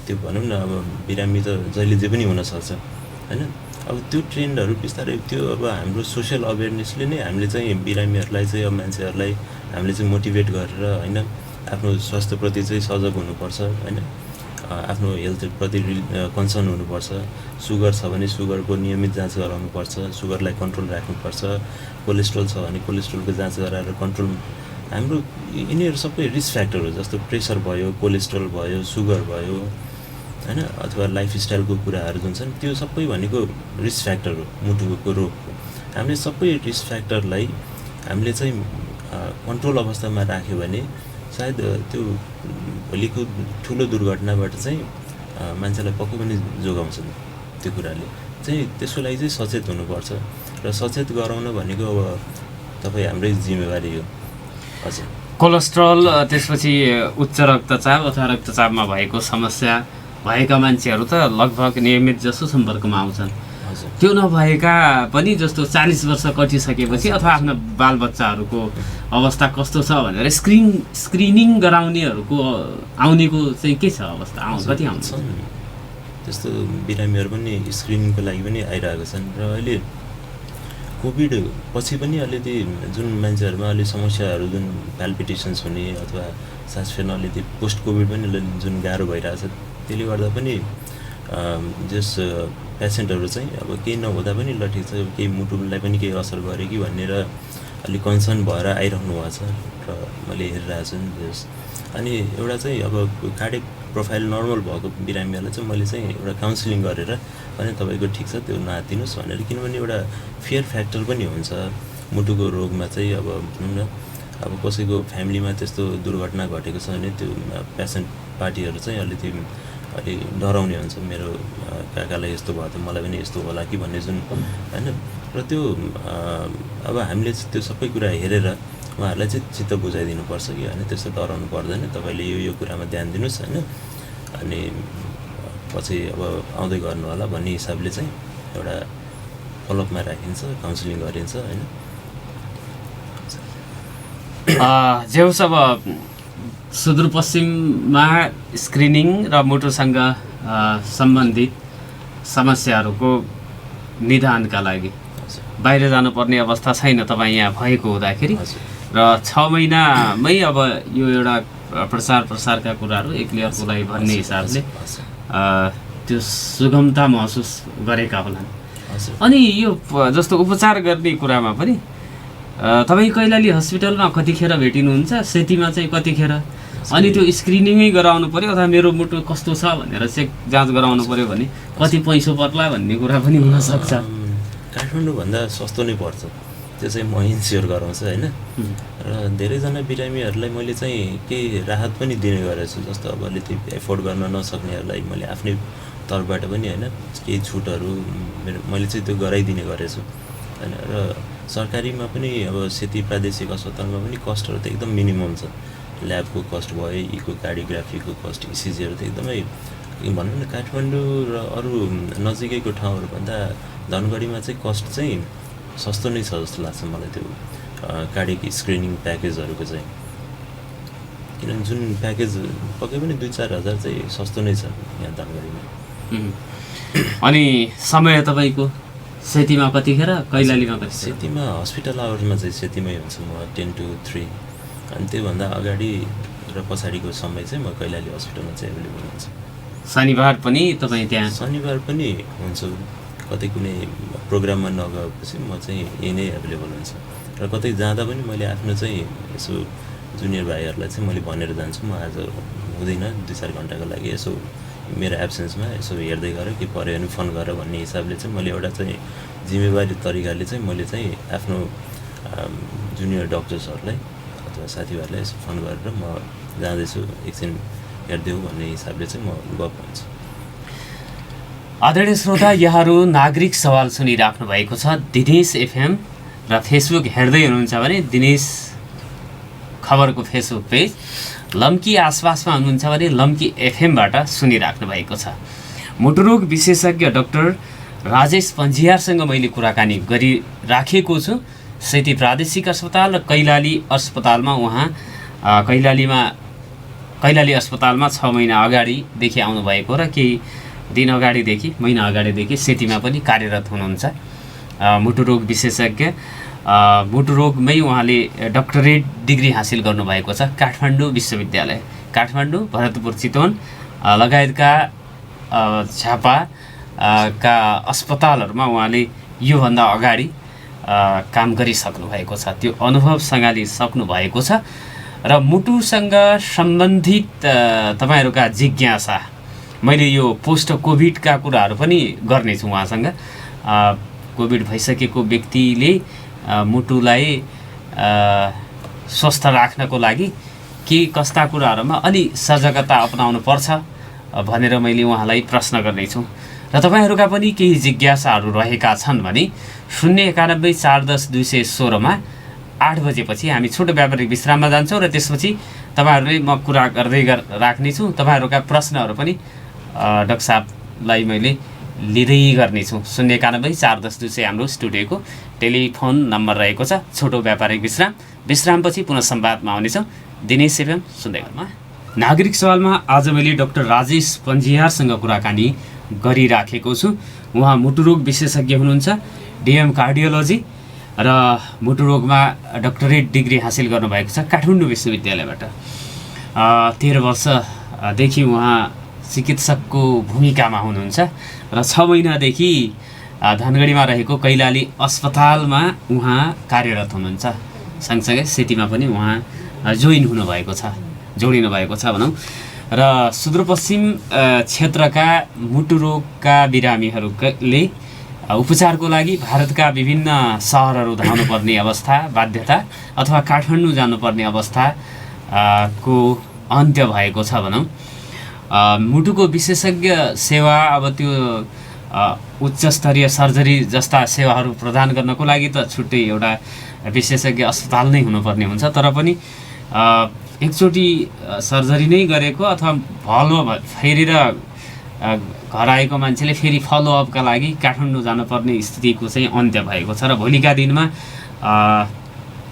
त्यो भनौँ न अब बिरामी त जहिले जे पनि हुनसक्छ होइन। अब त्यो ट्रेन्डहरू बिस्तारै त्यो अब हाम्रो सोसियल अवेरनेसले नै हामीले चाहिँ बिरामीहरूलाई चाहिँ अब मान्छेहरूलाई हामीले चाहिँ मोटिभेट गरेर होइन आफ्नो स्वास्थ्यप्रति चाहिँ सजग हुनुपर्छ होइन, आफ्नो हेल्थप्रति कन्सर्न हुनुपर्छ। सुगर छ भने सुगरको नियमित जाँच गराउनुपर्छ, सुगरलाई कन्ट्रोल राख्नुपर्छ। कोलेस्ट्रोल छ भने कोलेस्ट्रोलको जाँच गराएर कन्ट्रोल। हाम्रो यिनीहरू सबै रिस्क फ्याक्टर हो, जस्तो प्रेसर भयो, कोलेस्ट्रोल भयो, सुगर भयो होइन, अथवा लाइफस्टाइलको कुराहरू जुन छन् त्यो सबै भनेको रिस्क फ्याक्टर हो मुटुको रोगको। हामीले सबै रिस्क फ्याक्टरलाई हामीले चाहिँ कन्ट्रोल अवस्थामा राख्यो भने सायद त्यो भोलिको ठुलो दुर्घटनाबाट चाहिँ मान्छेलाई पक्कै पनि जोगाउँछ त्यो कुराले। चाहिँ त्यसको लागि चाहिँ सचेत हुनुपर्छ र सचेत गराउन भनेको अब तपाईँ हाम्रै जिम्मेवारी हो। हजुर। कोलेस्ट्रल त्यसपछि उच्च रक्तचाप अथवा रक्तचापमा भएको समस्या भएका मान्छेहरू त लगभग नियमित जसो सम्पर्कमा आउँछन्। हजुर। त्यो नभएका पनि जस्तो 40 वर्ष कटिसकेपछि अथवा आफ्ना बालबच्चाहरूको अवस्था कस्तो छ भनेर स्क्रिनिङ गराउनेहरूको आउनेको चाहिँ के छ अवस्था कति आउँछ? त्यस्तो बिरामीहरू पनि स्क्रिनिङको लागि पनि आइरहेको छन् र अहिले कोभिड पछि पनि अलिकति जुन मान्छेहरूमा अलिक समस्याहरू जुन प्याल्पिटेसन्स हुने अथवा सास फेर्न अलिकति पोस्ट कोभिड पनि जुन गाह्रो भइरहेछ त्यसले गर्दा पनि जस पेसेन्टहरू चाहिँ अब केही नहुँदा पनि ल ठिक छ केही मुटुलाई पनि केही असर गर्यो कि भनेर अलिक कन्सर्न भएर आइरहनु भएको छ र मैले हेरिरहेको छु जस अनि एउटा चाहिँ अब कार्डियक प्रोफाइल नर्मल भएको बिरामीहरूलाई चाहिँ मैले चाहिँ एउटा काउन्सिलिङ गरेर अनि तपाईँको ठिक छ त्यो नहातिनुहोस् भनेर किनभने एउटा फियर फ्याक्टर पनि हुन्छ मुटुको रोगमा चाहिँ अब भनौँ न अब कसैको फ्यामिलीमा त्यस्तो दुर्घटना घटेको छ भने त्यो पेसेन्ट पार्टीहरू चाहिँ अलिक डराउने हुन्छ मेरो काकालाई यस्तो भयो त मलाई पनि यस्तो होला कि भन्ने जुन होइन र त्यो अब हामीले त्यो सबै कुरा हेरेर उहाँहरूलाई चाहिँ चित्त बुझाइदिनुपर्छ कि होइन त्यस्तो डराउनु पर्दैन तपाईँले यो कुरामा ध्यान दिनुहोस् होइन अनि पछि अब आउँदै गर्नु होला भन्ने हिसाबले चाहिँ एउटा फलोअपमा राखिन्छ काउन्सिलिङ गरिन्छ होइन। जे होस् अब सुदूरपश्चिममा स्क्रिनिङ र मुटुसँग सम्बन्धित समस्याहरूको निदानका लागि बाहिर जानुपर्ने अवस्था छैन तपाईँ यहाँ भएको हुँदाखेरि र 6 महिनामै अब यो एउटा प्रसारका कुराहरू क्लियरको लागि भन्ने हिसाबले त्यो सुगमता महसुस गरेका होलान्। अनि यो जस्तो उपचार गर्ने कुरामा पनि तपाईँ कैलाली हस्पिटलमा कतिखेर भेटिनुहुन्छ, सेतीमा चाहिँ कतिखेर, अनि त्यो स्क्रिनिङै गराउनु पर्यो अथवा मेरो मुटु कस्तो छ भनेर चेक जाँच गराउनु पर्यो भने कति पैसो पर्ला भन्ने कुरा पनि हुनसक्छ। काठमाडौँभन्दा सस्तो नै पर्छ त्यो चाहिँ म इन्स्योर गराउँछु होइन र धेरैजना बिरामीहरूलाई मैले चाहिँ केही राहत पनि दिने गरेको छु जस्तो अब अलिकति एफोर्ड गर्न नसक्नेहरूलाई मैले आफ्नै तर्फबाट पनि होइन केही छुटहरू मैले चाहिँ त्यो गराइदिने गरेको छु होइन र सरकारीमा पनि अब सेती प्रादेशिक अस्पतालमा पनि कस्टहरू त एकदम मिनिमम छ। ल्याबको कस्ट भयो, इकोकार्डियोग्राफीको कस्ट, इसिजीहरू त एकदमै भनौँ न काठमाडौँ र अरू नजिकैको ठाउँहरूभन्दा धनगढीमा चाहिँ कस्ट चाहिँ सस्तो नै छ जस्तो लाग्छ मलाई त्यो कार्डियक स्क्रिनिङ प्याकेजहरूको चाहिँ किनभने जुन प्याकेज पक्कै पनि 2-4 हजार चाहिँ सस्तो नै छ यहाँ धनगढीमा। अनि समय तपाईँको सेतीमा कतिखेर, कैलालीमा कति? सेतीमा हस्पिटल आवर्समा चाहिँ सेतीमै हुन्छ म 10 to 3 अनि त्योभन्दा अगाडि र पछाडिको समय चाहिँ म कैलाली हस्पिटलमा चाहिँ एभाइलेबल हुन्छ। शनिबार पनि तपाईँ त्यहाँ? शनिबार पनि हुन्छ, कतै कुनै प्रोग्राममा नगएपछि म चाहिँ यही नै एभाइलेबल हुन्छ र कतै जाँदा पनि मैले आफ्नो चाहिँ यसो जुनियर भाइहरूलाई चाहिँ मैले भनेर जान्छु म आज हुँदैन 2-4 घन्टाको लागि यसो मेरो एब्सेन्समा यसो हेर्दै गरेँ के पऱ्यो भने फोन गरेर भन्ने हिसाबले चाहिँ मैले एउटा चाहिँ जिम्मेवारी तरिकाले चाहिँ मैले चाहिँ आफ्नो जुनियर डक्टर्सहरूलाई अथवा साथीभाइहरूलाई यसो फोन गरेर म जाँदैछु एकछिन हेरिदेऊ भन्ने हिसाबले चाहिँ म गफ भन्छु। आदरणीय श्रोता, यहाँहरू नागरिक सवाल सुनिराख्नु भएको छ दिनेश एफएम र फेसबुक हेर्दै हुनुहुन्छ भने दिनेश खबरको फेसबुक पेज, लम्की आसपासमा हुनुहुन्छ भने लम्की एफएमबाट सुनिराख्नु भएको छ। मुटुरोग विशेषज्ञ डाक्टर राजेश पन्जियारसँग मैले कुराकानी गरिराखेको छु। सेती प्रादेशिक अस्पताल र कैलाली अस्पतालमा उहाँ कैलाली अस्पतालमा 6 महिना अगाडिदेखि आउनुभएको र केही दिन अगाडिदेखि महिना अगाडिदेखि सेतीमा पनि कार्यरत हुनुहुन्छ। मुटुरोग विशेषज्ञ, मुटुरोगमै उहाँले डक्टरेट डिग्री हासिल गर्नुभएको छ काठमाडौँ विश्वविद्यालय, काठमाडौँ, भरतपुर, चितवन लगायतका झापाका अस्पतालहरूमा उहाँले योभन्दा अगाडि काम गरिसक्नु भएको छ, त्यो अनुभव सँगालिसक्नु भएको छ। र मुटुसँग सम्बन्धित तपाईँहरूका जिज्ञासा मैले यो पोस्ट कोभिडका कुराहरू पनि गर्नेछु उहाँसँग। कोभिड भइसकेको व्यक्तिले मुटुलाई स्वस्थ राख्नको लागि के कस्ता कुराहरूमा अलि सजगता अपनाउनु पर्छ भनेर मैले उहाँलाई प्रश्न गर्नेछु। र तपाईँहरूका पनि केही जिज्ञासाहरू रहेका छन् भने 0914010 8 बजेपछि हामी छोटो व्यापारिक विश्राममा जान्छौँ र त्यसपछि तपाईँहरूले म कुरा गर्दै राख्नेछु। तपाईँहरूका प्रश्नहरू पनि डाक्टर साहबलाई मैले लिँदै गर्नेछु। 0914010 हाम्रो स्टुडियोको टेलिफोन नम्बर रहेको छ। छोटो व्यापारिक विश्रामपछि पुनः संवादमा आउनेछौँ। दिनेश एफएम सुन्दै गर्नु। नागरिक सवालमा आज मैले डाक्टर राजेश पन्जियारसँग कुराकानी गरिराखेको छु। उहाँ मुटुरोग विशेषज्ञ हुनुहुन्छ, डिएम कार्डियोलोजी र मुटुरोगमा डक्टरेट डिग्री हासिल गर्नुभएको छ काठमाडौँ विश्वविद्यालयबाट। 13 वर्षदेखि उहाँ चिकित्सकको भूमिकामा हुनुहुन्छ र 6 महिनादेखि धनगढीमा रहेको कैलाली अस्पतालमा उहाँ कार्यरत हुनुहुन्छ। सँगसँगै सिटीमा पनि उहाँ जोडिनु भएको छ भनौँ। र सुदूरपश्चिम क्षेत्रका मुटुरोगका बिरामीहरूले उपचारको लागि भारतका विभिन्न सहरहरू धाउनुपर्ने अवस्था, बाध्यता अथवा काठमाडौँ जानुपर्ने अवस्था को अन्त्य भएको छ भनौँ। मुटुको विशेषज्ञ सेवा अब त्यो उच्च स्तरीय सर्जरी जस्ता सेवाहरू प्रदान गर्नको लागि त छुट्टै एउटा विशेषज्ञ अस्पताल नै हुनुपर्ने हुन्छ। तर पनि एकचोटि सर्जरी नै गरेको अथवा भलो फेरेर घर आएको मान्छेले फेरि फलोअपका लागि काठमाडौँ जानुपर्ने स्थितिको चाहिँ अन्त्य भएको छ र भोलिका दिनमा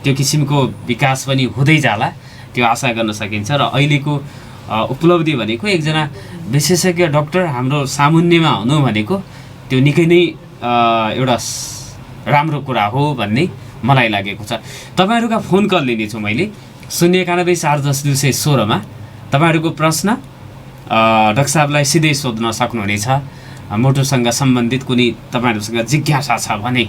त्यो किसिमको विकास पनि हुँदै जाला, त्यो आशा गर्न सकिन्छ। र अहिलेको उपलब्धि भनेको एकजना विशेषज्ञ डाक्टर हाम्रो सामुन्नेमा हुनु भनेको त्यो निकै नै एउटा राम्रो कुरा हो भन्ने मलाई लागेको छ। तपाईँहरूका फोन कल लिनेछु मैले 0914010 तपाईँहरूको प्रश्न डाक्टर साहबलाई सिधै सोध्न सक्नुहुनेछ। मुटुसँग सम्बन्धित कुनै तपाईँहरूसँग जिज्ञासा छ भने।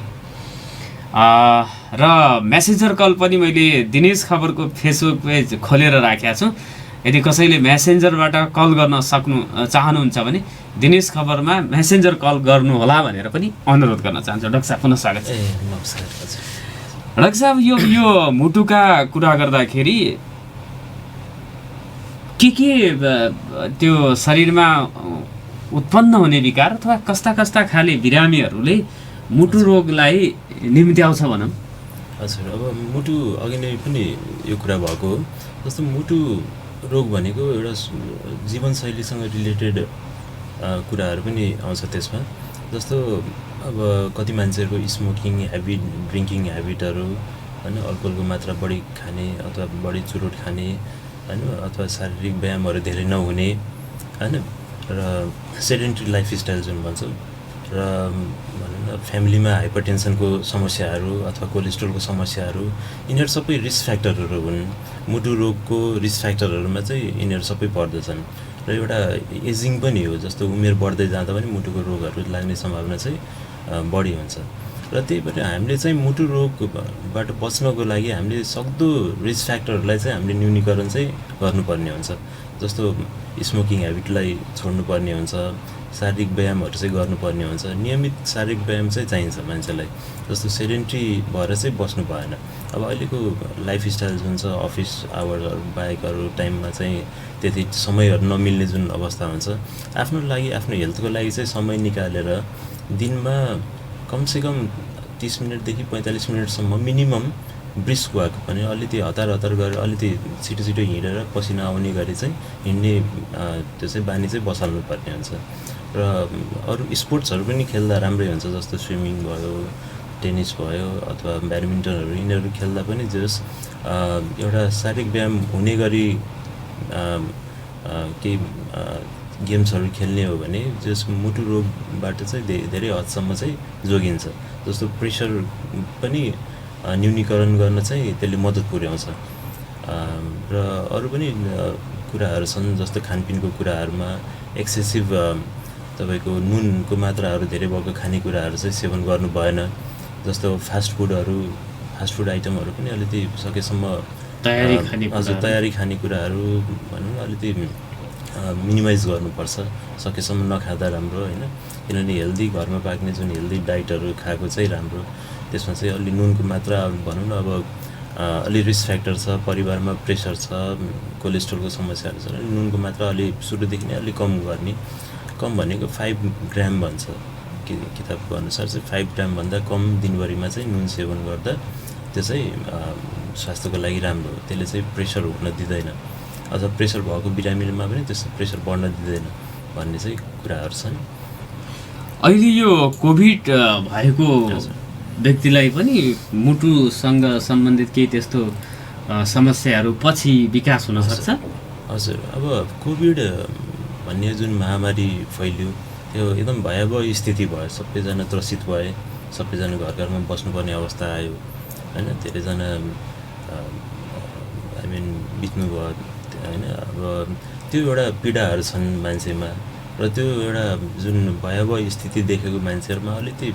र मेसेन्जर कल पनि मैले दिनेश खबरको फेसबुक पेज खोलेर राखेको छु। यदि कसैले मेसेन्जरबाट कल गर्न चाहनुहुन्छ भने दिनेश खबरमा मेसेन्जर कल गर्नुहोला भनेर पनि अनुरोध गर्न चाहन्छु। डाक्टर साहब पुनः स्वागत छ। नमस्कार। डाक्टर साहब यो मुटुका कुरा गर्दाखेरि के त्यो शरीरमा उत्पन्न हुने विकार अथवा कस्ता खाले बिरामीहरूले मुटु रोगलाई निम्त्याउँछ भनौँ? हजुर, अब मुटु अघि नै पनि यो कुरा भएको हो। जस्तो मुटु रोग भनेको एउटा जीवनशैलीसँग रिलेटेड कुराहरू पनि आउँछ त्यसमा। जस्तो अब कति मान्छेहरूको स्मोकिङ ह्याबिट, ड्रिङ्किङ ह्याबिटहरू होइन, अल्कोहलको मात्रा बढी खाने अथवा बढी चुरोट खाने होइन, अथवा शारीरिक व्यायामहरू धेरै नहुने होइन, र सेडेन्ट्री लाइफस्टाइल जुन भन्छ, र भनौँ न फ्यामिलीमा हाइपरटेन्सनको समस्याहरू अथवा कोलेस्ट्रोलको समस्याहरू, यिनीहरू सबै रिस्क फ्याक्टरहरू हुन्। मुटु रोगको रिस्क फ्याक्टरहरूमा चाहिँ यिनीहरू सबै पर्दछन्। र एउटा एजिङ पनि हो, जस्तो उमेर बढ्दै जाँदा पनि मुटुको रोगहरू लाग्ने सम्भावना चाहिँ बढी हुन्छ। र त्यही भएर हामीले चाहिँ मुटु रोगबाट बच्नको लागि हामीले सक्दो रिस्क फ्याक्टरहरूलाई चाहिँ हामीले न्यूनीकरण चाहिँ गर्नुपर्ने हुन्छ। जस्तो स्मोकिङ ह्याबिटलाई छोड्नुपर्ने हुन्छ, शारीरिक व्यायामहरू चाहिँ गर्नुपर्ने हुन्छ। नियमित शारीरिक व्यायाम चाहिँ चाहिन्छ मान्छेलाई। जस्तो सेडेन्ट्री भएर चाहिँ बस्नु भएन। अब अहिलेको लाइफस्टाइल जुन छ, अफिस आवर्सहरू बाहेकहरू टाइममा चाहिँ त्यति समयहरू नमिल्ने जुन अवस्था हुन्छ, आफ्नो लागि, आफ्नो हेल्थको लागि चाहिँ समय निकालेर दिनमा कमसेकम 30 मिनटदेखि 45 मिनटसम्म मिनिमम ब्रिस्क वाक भने अलिकति हतार गरेर अलिकति छिटो हिँडेर पसिना आउने गरी चाहिँ हिँड्ने त्यो चाहिँ बानी चाहिँ बसाल्नु पर्ने हुन्छ। र अरू स्पोर्ट्सहरू पनि खेल्दा राम्रै हुन्छ। जस्तो स्विमिङ भयो, टेनिस भयो अथवा ब्याडमिन्टनहरू, यिनीहरू खेल्दा पनि जस एउटा शारीरिक व्यायाम हुने गरी केही गेम्सहरू खेल्ने हो भने जस मुटु रोगबाट चाहिँ धेरै हदसम्म चाहिँ जोगिन्छ। जस्तो प्रेसर पनि न्यूनीकरण गर्न चाहिँ त्यसले मद्दत पुर्याउँछ। र अरू पनि कुराहरू छन्, जस्तो खानपिनको कुराहरूमा एक्सेसिभ तपाईँको नुनको मात्राहरू धेरै भएको खानेकुराहरू चाहिँ सेवन गर्नु भएन। जस्तो फास्ट फुड आइटमहरू पनि अलिकति सकेसम्म तयारी खानेकुराहरू भनौँ न अलिकति मिनिमाइज गर्नुपर्छ, सकेसम्म नखाँदा राम्रो होइन। किनभने हेल्दी घरमा पाक्ने जुन हेल्दी डाइटहरू खाएको चाहिँ राम्रो। त्यसमा चाहिँ अलि नुनको मात्रा भनौँ न अब अलि रिस्क फ्याक्टर छ, परिवारमा प्रेसर छ, कोलेस्ट्रोलको समस्याहरू छ, नुनको मात्रा अलि सुरुदेखि नै अलिक कम गर्ने। कम भनेको 5 ग्राम भन्छ किताबको अनुसार चाहिँ 5 ग्रामभन्दा कम दिनभरिमा चाहिँ नुन सेवन गर्दा त्यो चाहिँ स्वास्थ्यको लागि राम्रो हो। त्यसले चाहिँ प्रेसर हुन दिँदैन अथवा प्रेसर भएको बिरामीमा पनि त्यस्तो प्रेसर बढ्न दिँदैन भन्ने चाहिँ कुराहरू छन्। अहिले यो कोभिड भएको व्यक्तिलाई पनि मुटुसँग सम्बन्धित केही त्यस्तो समस्याहरू पछि विकास हुन सक्छ? हजुर, अब कोभिड भन्ने जुन महामारी फैलियो त्यो एकदम भयावह स्थिति भयो, सबैजना त्रसित भए, सबैजना घर घरमा बस्नुपर्ने अवस्था आयो होइन। धेरैजना बित्नु भयो होइन। अब त्यो एउटा पीडाहरू छन् मान्छेमा र त्यो एउटा जुन भयावह स्थिति देखेको मान्छेहरूमा अलिकति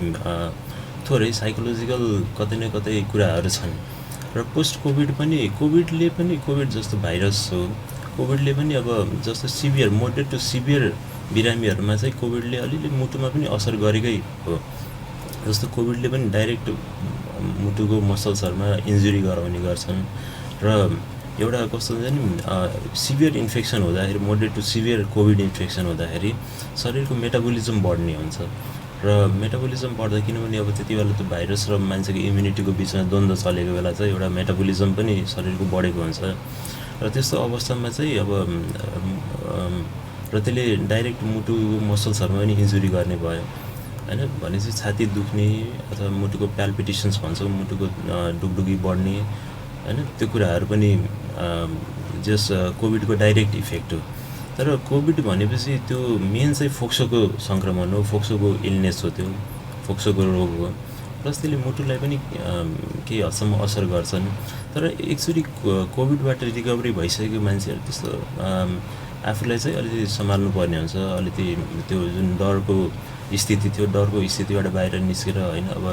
थोरै साइकोलोजिकल कतै न कतै कुराहरू छन्। र पोस्ट कोभिड पनि कोभिड जस्तो भाइरस हो, कोभिडले पनि अब जस्तो सिभियर मोडरेट टु सिभियर बिरामीहरूमा चाहिँ कोभिडले अलिअलि मुटुमा पनि असर गरेकै हो। जस्तो कोभिडले पनि डाइरेक्ट मुटुको मसल्सहरूमा इन्जुरी गराउने गर्छन् र एउटा कस्तो हुन्छ नि सिभियर इन्फेक्सन हुँदाखेरि moderate to severe COVID infection हुँदाखेरि शरीरको मेटाबोलिजम बढ्ने हुन्छ र मेटाबोलिजम बढ्दा किनभने अब त्यति बेला त भाइरस र मान्छेको इम्युनिटीको बिचमा द्वन्द्व चलेको बेला चाहिँ एउटा मेटाबोलिजम पनि शरीरको बढेको हुन्छ र त्यस्तो अवस्थामा चाहिँ अब र त्यसले डाइरेक्ट मुटुको मसल्सहरूमा पनि इन्जुरी गर्ने भयो होइन। भनेपछि छाती दुख्ने अथवा मुटुको प्याल्पिटेसन्स भन्छौँ, मुटुको डुगडुगी बढ्ने होइन, त्यो कुराहरू पनि जस कोभिडको डाइरेक्ट इफेक्ट हो। तर कोभिड भनेपछि त्यो मेन चाहिँ फोक्सोको सङ्क्रमण हो, फोक्सोको इलनेस हो, त्यो फोक्सोको रोग हो। प्लस त्यसले मुटुलाई पनि केही हदसम्म असर गर्छन्। तर एकचोटि कोभिडबाट रिकभरी भइसकेको मान्छेहरू त्यस्तो आफूलाई चाहिँ अलिकति सम्हाल्नु पर्ने हुन्छ। अलिकति त्यो जुन डरको स्थिति थियो, डरको स्थितिबाट बाहिर निस्केर होइन, अब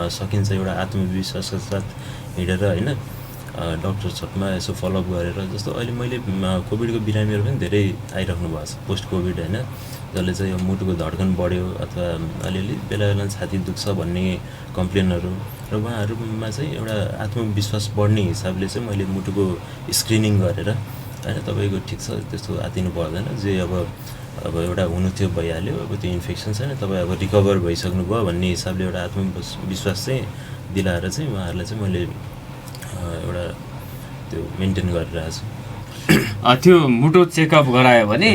सकिन्छ एउटा आत्मविश्वासका साथ हिँडेर होइन डक्टरहरूमा यसो फलोअप गरेर। जस्तो अहिले मैले कोभिडको बिरामीहरू पनि धेरै आइराख्नु भएको छ पोस्ट कोभिड होइन, जसले चाहिँ अब मुटुको धड्कन बढ्यो अथवा अलिअलि बेला बेला छाती दुख्छ भन्ने कम्प्लेनहरू र उहाँहरूमा चाहिँ एउटा आत्मविश्वास बढ्ने हिसाबले चाहिँ मैले मुटुको स्क्रिनिङ गरेर होइन तपाईँको ठिक छ त्यस्तो आतिनु पर्दैन, जे अब एउटा हुनु थियो भइहाल्यो, अब त्यो इन्फेक्सन छैन, तपाईँ अब रिकभर भइसक्नु भयो भन्ने हिसाबले एउटा आत्मविश्वास चाहिँ दिलाएर चाहिँ उहाँहरूलाई चाहिँ मैले एउटा त्यो मेन्टेन गरिरहेको छु। त्यो मुटु चेकअप गरायो भने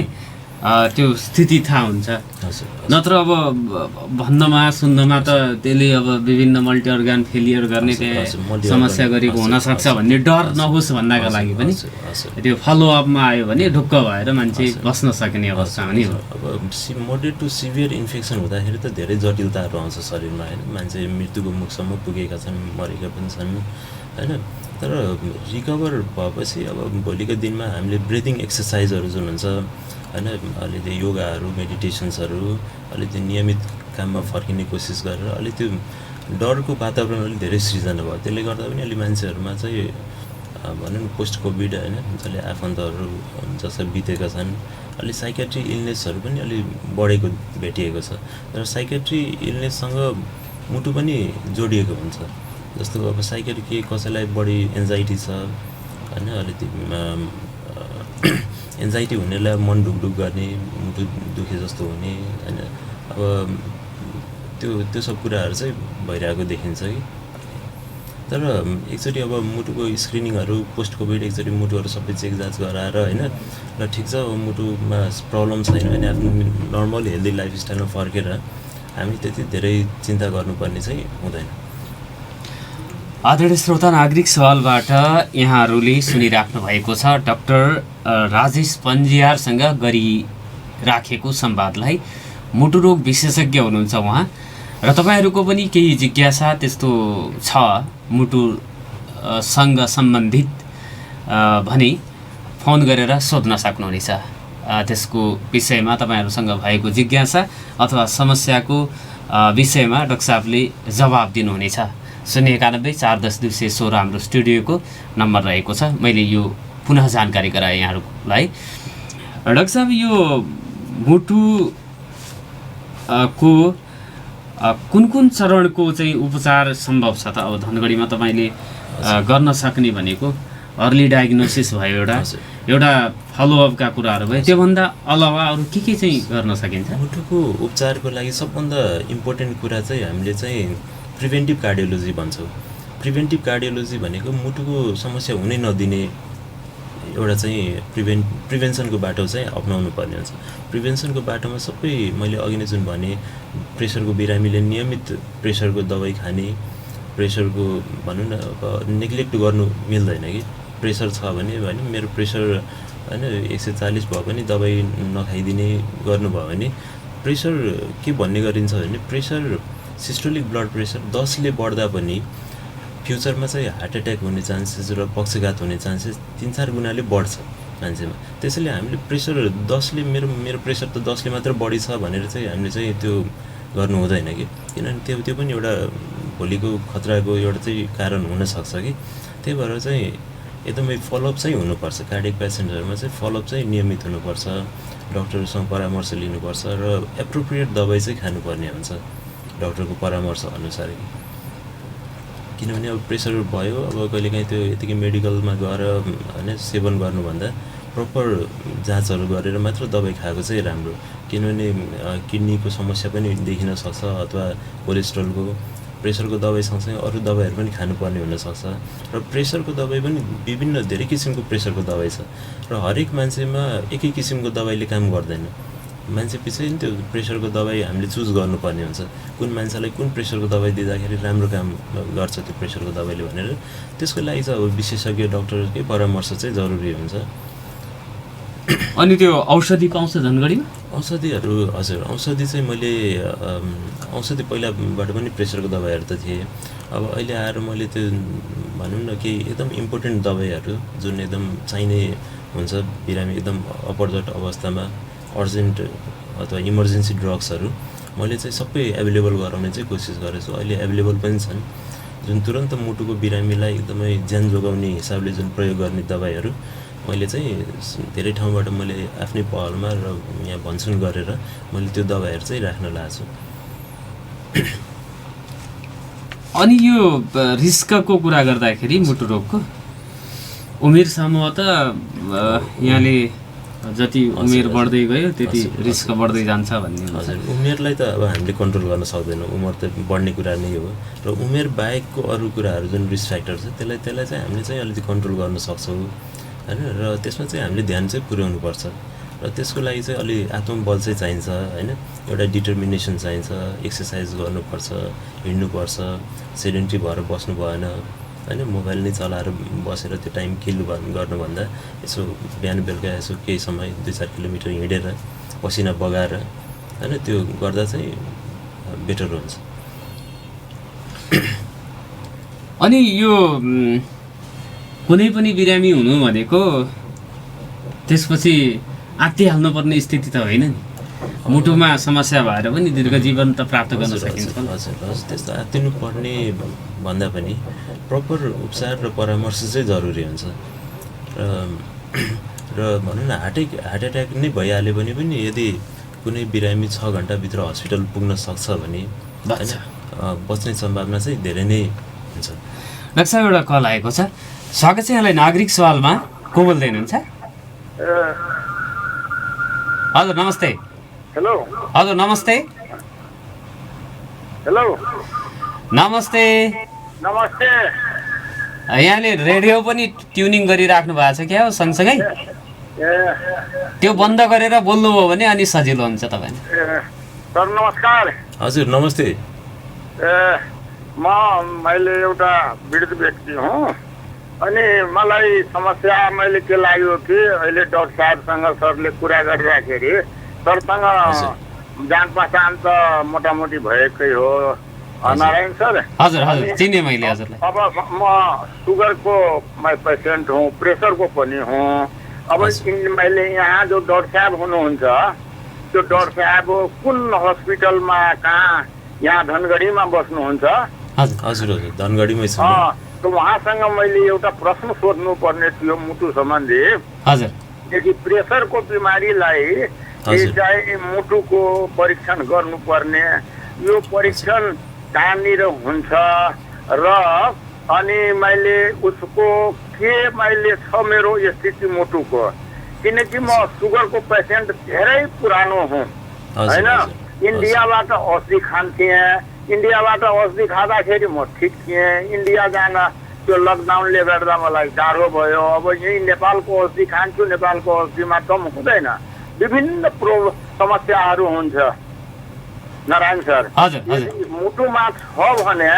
त्यो स्थिति थाहा हुन्छ। नत्र अब भन्नमा सुन्नमा त त्यसले अब विभिन्न मल्टी अर्गान फेलियर गर्ने समस्या गरेको हुनसक्छ भन्ने डर नहोस् भन्नका लागि पनि त्यो फलोअपमा आयो भने ढुक्क भएर मान्छे बस्न सक्ने अवस्था पनि हो। अब मोडरेट टु सिभियर इन्फेक्सन हुँदाखेरि त धेरै जटिलताहरू आउँछ शरीरमा होइन, मान्छे मृत्युको मुखसम्म पुगेका छन्, मरेका पनि छन् होइन। तर रिकभर भएपछि अब भोलिको दिनमा हामीले ब्रिदिङ एक्सर्साइजहरू जुन हुन्छ होइन, अलिकति योगाहरू मेडिटेसन्सहरू अलिकति नियमित काममा फर्किने कोसिस गरेर अलिक त्यो डरको वातावरण अलिक धेरै सृजना भयो। त्यसले गर्दा पनि अलि मान्छेहरूमा चाहिँ भनौँ न पोस्ट कोभिड होइन, जसले आफन्तहरू जसरी बितेका छन्, अलि साइकेट्री इलनेसहरू पनि अलि बढेको भेटिएको छ। तर साइकेट्री इलनेससँग मुटु पनि जोडिएको हुन्छ। जस्तो अब साइकेट्री के कसैलाई बढी एन्जाइटी छ होइन, अलिकति एन्जाइटी हुनेलाई मन ढुकढुक गर्ने, मुटु दुखे जस्तो हुने होइन, अब त्यो सब कुराहरू चाहिँ भइरहेको देखिन्छ कि। तर एकचोटि अब मुटुको स्क्रिनिङहरू पोस्ट कोभिड एकचोटि मुटुहरू सबै चेक जाँच गराएर होइन र ठिक छ अब मुटुमा प्रब्लम छैन भने आफ्नो नर्मल हेल्दी लाइफस्टाइलमा फर्केर हामी त्यति धेरै चिन्ता गर्नुपर्ने चाहिँ हुँदैन। आदरणीय श्रोता, नागरिक सवालबाट यहाँहरूले सुनिराख्नु भएको छ डाक्टर राजेश पन्जियारसँग गरिराखेको संवादलाई। मुटुरोग विशेषज्ञ हुनुहुन्छ उहाँ र तपाईँहरूको पनि केही जिज्ञासा त्यस्तो छ मुटुसँग सम्बन्धित भने फोन गरेर सोध्न सक्नुहुनेछ। त्यसको विषयमा तपाईँहरूसँग भएको जिज्ञासा अथवा समस्याको विषयमा डाक्टर साहबले जवाब दिनुहुनेछ। 091-410-216 हाम्रो स्टुडियोको नम्बर रहेको छ। मैले यो पुनः जानकारी गराएँ यहाँहरूलाई। डाक्टर साहब, यो मुटु को कुन कुन चरणको चाहिँ उपचार सम्भव छ त? अब धनगढीमा तपाईँले गर्न सक्ने भनेको अर्ली डायग्नोसिस भयो एउटा फलोअपका कुराहरू भयो, त्योभन्दा अलावा अरू के चाहिँ गर्न सकिन्छ? मुटुको उपचारको लागि सबभन्दा इम्पोर्टेन्ट कुरा चाहिँ हामीले चाहिँ प्रिभेन्टिभ कार्डियोलोजी भन्छौँ। प्रिभेन्टिभ कार्डियोलोजी भनेको मुटुको समस्या हुनै नदिने एउटा चाहिँ प्रिभेन्सनको बाटो चाहिँ अपनाउनु पर्ने हुन्छ। प्रिभेन्सनको बाटोमा सबै मैले अघि नै जुन भने, प्रेसरको बिरामीले नियमित प्रेसरको दबाई खाने, प्रेसरको भनौँ न अब नेग्लेक्ट गर्नु मिल्दैन कि प्रेसर छ भने मेरो प्रेसर होइन 140 भयो भने दबाई नखाइदिने गर्नुभयो भने प्रेसर के भन्ने गरिन्छ भने प्रेसर सिस्टोलिक ब्लड प्रेसर 10 ले बढ्दा पनि फ्युचरमा चाहिँ हार्ट एट्याक हुने चान्सेस र पक्षघात हुने चान्सेस 3-4 गुणाले बढ्छ मान्छेमा। त्यसैले हामीले प्रेसर 10 ले मेरो प्रेसर त 10 ले मात्र बढी छ भनेर चाहिँ हामीले चाहिँ त्यो गर्नु हुँदैन कि, किनभने त्यो पनि एउटा भोलिको खतराको एउटा चाहिँ कारण हुनसक्छ कि। त्यही भएर चाहिँ एकदमै फलोअप चाहिँ हुनुपर्छ। कार्डियक पेसेन्टहरूमा चाहिँ फलोअप चाहिँ नियमित हुनुपर्छ, डक्टरसँग परामर्श लिनुपर्छ र एप्रोप्रिएट दबाई चाहिँ खानुपर्ने हुन्छ डक्टरको परामर्श अनुसार। किनभने अब प्रेसर भयो, अब कहिलेकाहीँ त्यो यतिकै मेडिकलमा गएर होइन सेवन गर्नुभन्दा प्रपर जाँचहरू गरेर मात्र दबाई खाएको चाहिँ राम्रो। किनभने किडनीको समस्या पनि देखिन सक्छ अथवा कोलेस्ट्रोलको, प्रेसरको दबाई सँगसँगै अरू दबाईहरू पनि खानुपर्ने हुनसक्छ। र प्रेसरको दबाई पनि विभिन्न धेरै किसिमको प्रेसरको दबाई छ र हरेक मान्छेमा एकै किसिमको दबाईले काम गर्दैन। मान्छे पछि नि त्यो प्रेसरको दबाई हामीले चुज गर्नुपर्ने हुन्छ, कुन मान्छेलाई कुन प्रेसरको दबाई दिँदाखेरि राम्रो काम गर्छ त्यो प्रेसरको दबाईले भनेर। त्यसको लागि चाहिँ अब विशेषज्ञ डक्टरकै परामर्श चाहिँ जरुरी हुन्छ। अनि त्यो औषधि पाउँछ धनगढीमा? औषधिहरू हजुर, औषधि चाहिँ मैले औषधि पहिलाबाट पनि प्रेसरको दबाईहरू त थिए। अब अहिले आएर मैले त्यो भनौँ न केही एकदम इम्पोर्टेन्ट दबाईहरू जुन एकदम चाहिने हुन्छ बिरामी एकदम अपरजट अवस्थामा, अर्जेन्ट अथवा इमर्जेन्सी ड्रग्सहरू मैले चाहिँ सबै एभाइलेबल गराउने चाहिँ कोसिस गरेको छु। अहिले एभाइलेबल पनि छन्, जुन तुरन्त मुटुको बिरामीलाई एकदमै ज्यान जोगाउने हिसाबले जुन प्रयोग गर्ने दबाईहरू मैले चाहिँ धेरै ठाउँबाट मैले आफ्नै पहलमा र यहाँ भनसुन गरेर मैले त्यो दबाईहरू चाहिँ राख्न लागेको छु। अनि यो रिस्कको कुरा गर्दाखेरि मुटु रोगको उमेर समूह त यहाँले जति उमेर बढ्दै गयो त्यति रिस्क बढ्दै जान्छ भन्ने हुन्छ। हजुर, उमेरलाई त अब हामीले कन्ट्रोल गर्न सक्दैनौँ, उमेर त बढ्ने कुरा नै हो। र उमेर बाहेकको अरू कुराहरू जुन रिस्क फ्याक्टर छ त्यसलाई चाहिँ हामीले चाहिँ अलिकति कन्ट्रोल गर्न सक्छौँ होइन। र त्यसमा चाहिँ हामीले ध्यान चाहिँ पुर्याउनुपर्छ र त्यसको लागि चाहिँ अलि आत्मबल चाहिँ चाहिन्छ होइन, एउटा डिटर्मिनेसन चाहिन्छ, एक्सर्साइज गर्नुपर्छ, हिँड्नुपर्छ, सेडेन्ट्री भएर बस्नु भएन होइन, मोबाइल नै चलाएर बसेर त्यो टाइम किल गर्नुभन्दा यसो बिहान बेलुका यसो केही समय 2-4 किलोमिटर हिँडेर पसिना बगाएर होइन त्यो गर्दा चाहिँ बेटर हुन्छ। अनि यो कुनै पनि बिरामी हुनु भनेको त्यसपछि आत्तिहाल्नुपर्ने स्थिति त होइन नि, मुटुमा समस्या भएर पनि दीर्घ जीवन त प्राप्त गर्न सकिन्छ। हजुर, त्यस्तो आत्तिनु पर्ने भन्दा पनि प्रपर उपचार र परामर्श चाहिँ जरुरी हुन्छ। र भनौँ न हार्ट एट्याक नै भइहाल्यो भने पनि यदि कुनै बिरामी 6 घन्टाभित्र हस्पिटल पुग्न सक्छ भने होइन बच्ने सम्भावना चाहिँ धेरै नै हुन्छ। डाक्टर साहब एउटा कल आएको छ, स्वागत छ यहाँलाई नागरिक सवालमा। को बोल्दै हुनुहुन्छ? हजुर नमस्ते। हेलो। हजुर नमस्ते। हेलो नमस्ते। नमस्ते। यहाँले रेडियो पनि ट्युनिङ गरिराख्नु भएको छ क्या हो सँगसँगै? त्यो बन्द गरेर बोल्नुभयो भने अनि सजिलो हुन्छ तपाईँलाई। सर नमस्कार। हजुर नमस्ते। मैले एउटा वृद्ध व्यक्ति हुँ अनि मलाई समस्या मैले के लाग्यो कि अहिले डाक्टर साहबसँग सरले कुरा गरिराखेरि सरसँग जान पहचान त मोटामोटी भएकै हो नारायण सर। हजुर हजुर चिने मैले हजुरलाई। अब म सुगरको पेसेन्ट हूँ, प्रेसरको पनि हूँ। अब मैले यहाँ जो डाक्टर साहब हुनुहुन्छ त्यो डाक्टर साहब कुन हस्पिटलमा कहाँ यहाँ धनगढीमा बस्नुहुन्छ? हजुर हजुर धनगढीमै छ। तो उहाँसँग मैले एउटा प्रश्न सोध्नु पर्ने थियो मुटु सम्बन्धी। हजुर, यदि प्रेसरको बिमारीलाई चाहिँ मुटुको परीक्षण गर्नुपर्ने, यो परीक्षण कहाँनिर हुन्छ र अनि मैले उसको के मैले छ मेरो स्थिति मुटुको, किनकि म सुगरको पेसेन्ट धेरै पुरानो हुँ होइन। इन्डियाबाट औषधि खान्थेँ, इन्डियाबाट औषधि खाँदाखेरि म ठिक थिएँ। इन्डिया जान त्यो लकडाउनले गर्दा मलाई गाह्रो भयो। अब यही नेपालको औषधि खान्छु, नेपालको औषधिमा कम हुँदैन, विभिन्न समस्याहरू हुन्छ नारायण सर। मुटुमा छ भने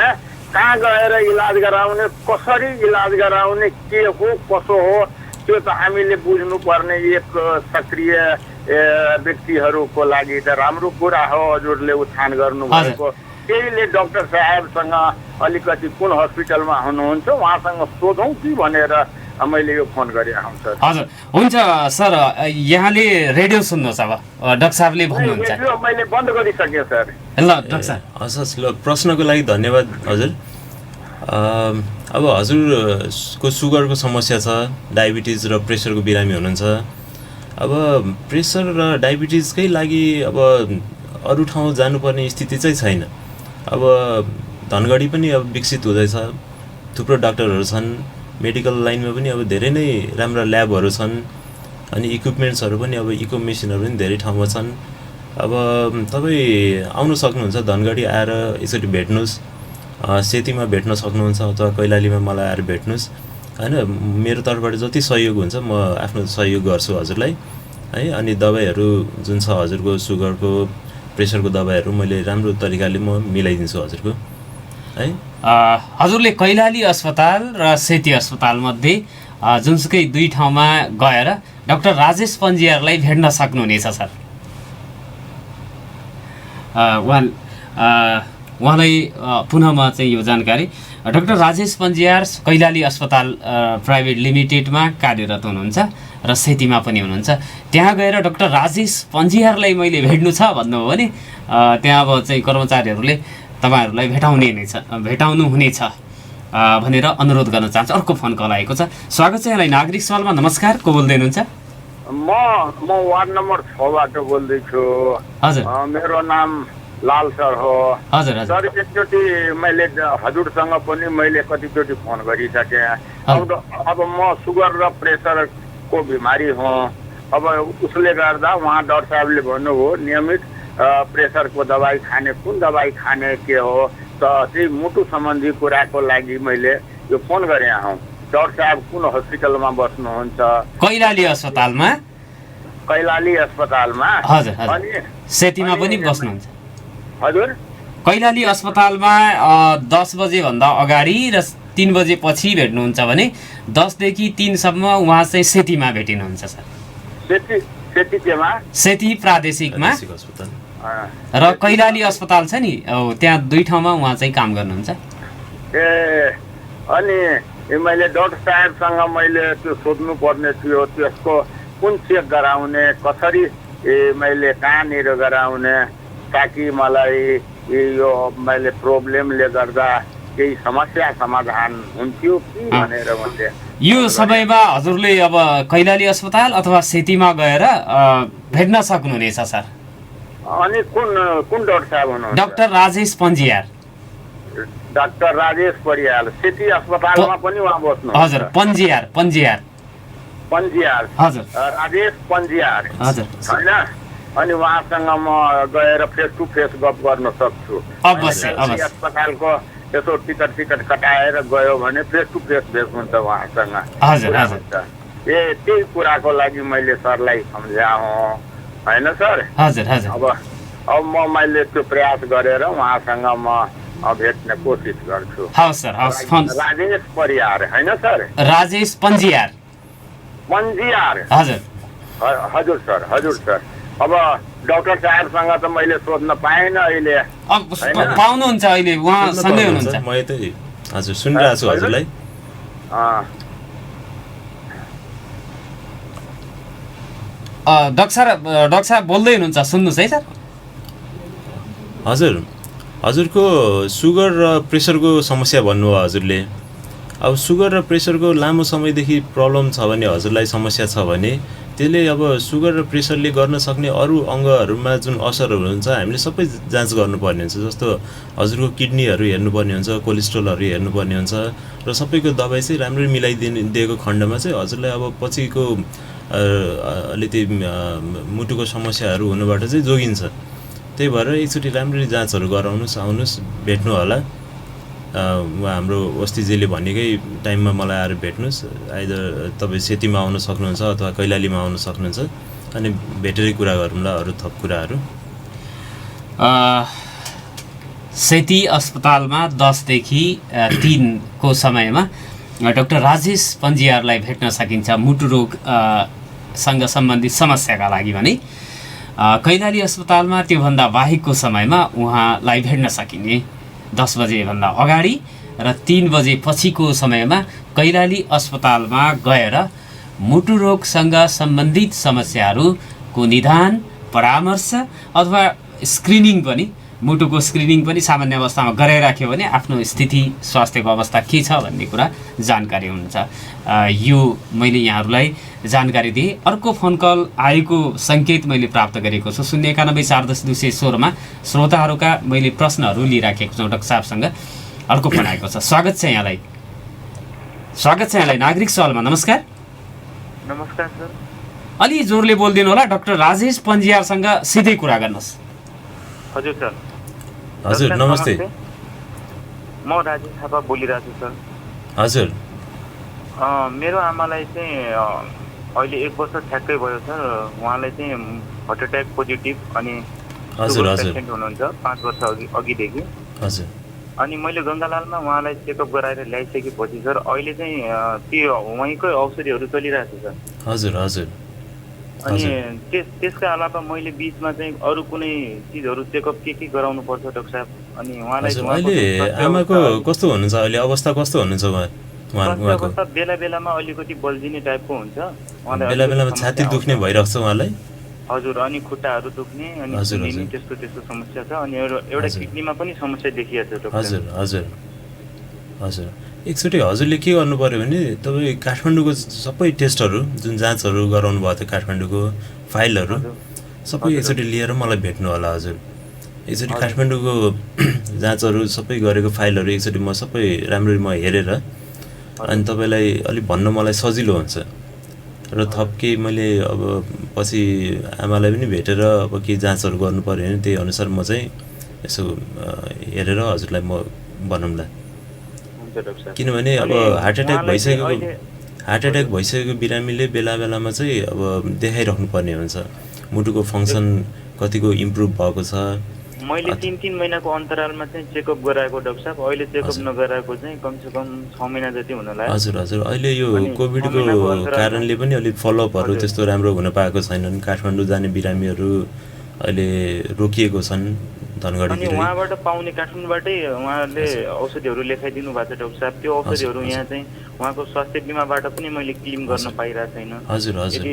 कहाँ गएर इलाज गराउने, कसरी इलाज गराउने, के हो कसो हो, त्यो त हामीले बुझ्नुपर्ने एक सक्रिय व्यक्तिहरूको लागि त राम्रो कुरा हो। हजुरले उत्थान गर्नुभएको, त्यहीले डाक्टर साहेबसँग अलिकति कुन हस्पिटलमा हुनुहुन्छ उहाँसँग सोधौँ कि भनेर मैले यो फोन गरेँ सर। हजुर हुन्छ सर, यहाँले रेडियो सुन्नुहोस्। अब डाक्टर साहबले भन्नुहुन्छ। मैले बन्द गरिसकेँ सर। ल डाक्टर साहब। हस् ल, प्रश्नको लागि धन्यवाद हजुर। अब हजुरको सुगरको समस्या छ, डायबिटिज र प्रेसरको बिरामी हुनुहुन्छ। अब प्रेसर र डायबिटिजकै लागि अब अरू ठाउँ जानुपर्ने स्थिति चाहिँ छैन। अब धनगढी पनि अब विकसित हुँदैछ, थुप्रो डाक्टरहरू छन्, मेडिकल लाइनमा पनि अब धेरै नै राम्रा ल्याबहरू छन्, अनि इक्विपमेन्ट्सहरू पनि अब इको मेसिनहरू पनि धेरै ठाउँमा छन्। अब तपाईँ आउनु सक्नुहुन्छ, धनगढी आएर यसरी भेट्नुहोस्, सेतीमा भेट्न सक्नुहुन्छ अथवा कैलालीमा मलाई आएर भेट्नुहोस् होइन। मेरो तर्फबाट जति सहयोग हुन्छ म आफ्नो सहयोग गर्छु हजुरलाई है। अनि दबाईहरू जुन छ हजुरको सुगरको प्रेसरको दबाईहरू मैले राम्रो तरिकाले म मिलाइदिन्छु हजुरको है। हजुरले कैलाली अस्पताल र सेती अस्पतालमध्ये जुनसुकै दुई ठाउँमा गएर डाक्टर राजेश पन्जियारलाई भेट्न सक्नुहुनेछ सर। उहाँलाई पुनः म चाहिँ यो जानकारी, डाक्टर राजेश पन्जियार कैलाली अस्पताल प्राइभेट लिमिटेडमा कार्यरत हुनुहुन्छ र सेतीमा पनि हुनुहुन्छ। त्यहाँ गएर डाक्टर राजेश पन्जियारलाई मैले भेट्नु छ भन्नुभयो भने त्यहाँ अब चाहिँ कर्मचारीहरूले तपाईँहरूलाई भेटाउनु हुनेछ भनेर अनुरोध गर्न चाहन्छु। अर्को फोन कल आएको छ। स्वागत छ यहाँलाई नागरिक सवालमा। नमस्कार, को बोल्दै हुनुहुन्छ? म वार्ड नम्बर 6 बाट बोल्दैछु। हजुर, मेरो नाम लाल सर हो। हजुर सर, एकचोटि मैले हजुरसँग पनि मैले कतिचोटि फोन गरिसकेँ। अब म सुगर र प्रेसरको बिमारी हुँ। अब उसले गर्दा उहाँ डाक्टर साहबले भन्नुभयो नियमित प्रेसरको दबाई खाने, कुन दबाई खाने के हो त त्यही मुटु सम्बन्धी कुराको लागि मैले यो फोन गरेँ हूँ। डाक्टर साहब कुन हस्पिटलमा बस्नुहुन्छ? कैलाली अस्पतालमा। कैलाली अस्पतालमा। हजुर, अनि सेतीमा पनि बस्नुहुन्छ? हजुर, कैलाली अस्पतालमा 10 बजेभन्दा अगाडि र 3 बजे पछि भेट्नुहुन्छ भने 10 देखि 3 सम्म उहाँ चाहिँ सेतीमा भेटिनुहुन्छ सर। सेती प्रादेशिकमा र कैलाली अस्पताल छ नि, त्यहाँ दुई ठाउँमा उहाँ चाहिँ काम गर्नुहुन्छ। अनि मैले डाक्टर साहेबसँग मैले त्यो सोध्नु पर्ने थियो, त्यसको कुन चेक गराउने, कसरी मैले कहाँनिर गराउने, ताकि मलाई यो मैले प्रब्लमले गर्दा केही समस्या समाधान हुन्थ्यो कि भनेर भन्थे। यो सबैमा हजुरले अब कैलाली अस्पताल अथवा सेतीमा गएर भेट्न सक्नुहुनेछ सर। अनि कुन डाक्टर साहब हुनुहुन्छ? डाक्टर राजेश पन्जियार। डाक्टर राजेश परियार सेती अस्पतालमा पनि उहाँ बस्नु? हजुर, पन्जियार हजुर, राजेश पन्जियार हजुर हैन। अनि उहाँसँग म गएर फेस टु फेस गफ गर्न सक्छु? अवश्य। अस्पतालको यसो टिकट कटाएर गयो भने फेस टु फेस भेट हुन्छ उहाँसँग। हजुर, त्यही कुराको लागि मैले सरलाई सम्झाएँ होइन सर। हजुर। अब मैले त्यो प्रयास गरेर उहाँसँग म भेट्ने कोसिस गर्छु। हवस् सर, हवस्। राजेश परियार होइन सर? राजेश पन्जियार। हजुर सर। अब डाक्टर साहेबसँग त मैले सोध्न पाएन अहिले। पाउनुहुन्छ अहिले, उहाँ सँगै हुनुहुन्छ? म यतै हजुर सुनिरहेको छु हजुरलाई। डाक्टर साहब बोल्दै हुनुहुन्छ, सुन्नुहोस् है सर। हजुरको सुगर र प्रेसरको समस्या भन्नुभयो हजुरले। अब सुगर र प्रेसरको लामो समयदेखि प्रब्लम छ भने, हजुरलाई समस्या छ भने त्यसले अब सुगर र प्रेसरले गर्न सक्ने अरू अङ्गहरूमा जुन असरहरू हुन्छ हामीले सबै जाँच गर्नुपर्ने हुन्छ। जस्तो हजुरको किडनीहरू हेर्नुपर्ने हुन्छ, कोलेस्ट्रोलहरू हेर्नुपर्ने हुन्छ र सबैको दबाई चाहिँ राम्ररी दिएको खण्डमा चाहिँ हजुरलाई अब पछिको अलिकति मुटुको समस्याहरू हुनुबाट चाहिँ जोगिन्छ। त्यही भएर एकचोटि राम्ररी जाँचहरू गराउनुहोस्, आउनुहोस्, भेट्नु होला। उहाँ हाम्रो ओस्टिजेले भनेकै टाइममा मलाई आएर भेट्नुहोस्। आइदर तपाईँ सेतीमा आउन सक्नुहुन्छ अथवा कैलालीमा आउन सक्नुहुन्छ, अनि भेटेरै कुरा गरौँला अरू थप कुराहरू। सेती अस्पतालमा 10 देखि 3 को समयमा डाक्टर राजेश पन्जियारलाई भेट्न सकिन्छ मुटु रोग सँग सम्बन्धित समस्याका लागि भने कैलाली अस्पतालमा त्योभन्दा बाहेकको समयमा उहाँलाई भेट्न सकिने 10 बजेभन्दा अगाडि र 3 बजे पछिको समयमा कैलाली अस्पतालमा गएर मुटु रोगसँग सम्बन्धित समस्याहरूको निदान, परामर्श अथवा स्क्रिनिङ पनि, मुटुको स्क्रिनिङ पनि सामान्य अवस्थामा गराइराख्यो भने आफ्नो स्थिति स्वास्थ्यको अवस्था के छ भन्ने कुरा जानकारी हुन्छ। यो मैले यहाँहरूलाई जानकारी दिएँ। अर्को फोन कल आएको सङ्केत मैले प्राप्त गरेको छु। 091 मा श्रोताहरूका मैले प्रश्नहरू लिइराखेको छु डाक्टर साहबसँग। अर्को फोन आएको छ। स्वागत छ यहाँलाई। नागरिक सवालमा। नमस्कार। नमस्कार सर। अलि जोरले बोलिदिनु होला। डाक्टर राजेश पन्जियारसँग सिधै कुरा गर्नुहोस्। हजुर सर। हजुर नमस्ते। म राजेश थापा बोलिरहेको छु सर। हजुर। मेरो आमालाई चाहिँ अहिले 1 वर्ष ठ्याक्कै भयो सर। उहाँलाई चाहिँ हार्ट एट्याक पोजिटिभ अनि पेसेन्ट हुनुहुन्छ 5 वर्ष अघिदेखि। हजुर। अनि मैले गङ्गालालमा उहाँलाई चेकअप गराएर ल्याइसकेपछि सर अहिले चाहिँ त्यो वहीँकै औषधिहरू चलिरहेको छ सर। हजुर हजुर। अनि त्यसका अलावा मैले बिचमा चाहिँ अरू कुनै चिजहरू चेकअप के गराउनु पर्छ डाक्टर साहब? अनि उहाँलाई अहिले आमाको कस्तो हुनुहुन्छ? अहिले अवस्था कस्तो हुनुहुन्छ उहाँको? बेला बेलामा अलिकति बल्झिने टाइपको हुन्छ। बेला बेलामा छाती दुख्ने भइरहेको छ उहाँलाई? हजुर। अनि खुट्टाहरू दुख्ने अनि त्यस्तो समस्या छ। अनि एउटा किडनीमा पनि समस्या देखिएको छ। हजुर हजुर हजुर। एकचोटि हजुरले के गर्नु पर्यो भने तपाईँ काठमाडौँको सबै टेस्टहरू जुन जाँचहरू गराउनु भएको थियो, काठमाडौँको फाइलहरू सबै एकचोटि लिएर मलाई भेट्नु होला हजुर। एकचोटि काठमाडौँको जाँचहरू सबै गरेको फाइलहरू एकचोटि म सबै राम्ररी हेरेर अनि तपाईँलाई अलिक भन्न मलाई सजिलो हुन्छ। र थप केही मैले अब पछि आमालाई पनि भेटेर अब केही जाँचहरू गर्नु पऱ्यो भने त्यही अनुसार म चाहिँ यसो हेरेर हजुरलाई म भनौँला। किनभने अब हार्ट एट्याक भइसकेको बिरामीले बेला बेलामा चाहिँ अब देखाइराख्नु पर्ने हुन्छ मुटुको फङ्सन कतिको इम्प्रुभ भएको छ। मैले 3 महिनाको अन्तरालमा चाहिँ चेकअप गराएको डाक्टर साहब। अहिले चेकअप नगराएको चाहिँ कमसेकम 6 महिना जति हुन लाग्यो। हजुर हजुर। अहिले यो कोभिडको कारणले पनि अलिक फलोअपहरू त्यस्तो राम्रो हुन पाएको छैनन्। काठमाडौँ जाने बिरामीहरू अहिले रोकिएको छन् धनगढीतिर। अनि उहाँबाट पाउने काठमाडौँबाटै उहाँले औषधिहरू लेखाइदिनु भएको छ डाक्टर साहब। त्यो औषधिहरू यहाँ चाहिँ उहाँको स्वास्थ्य बिमाबाट पनि मैले क्लेम गर्न पाइरहेको छैन। हजुर हजुर।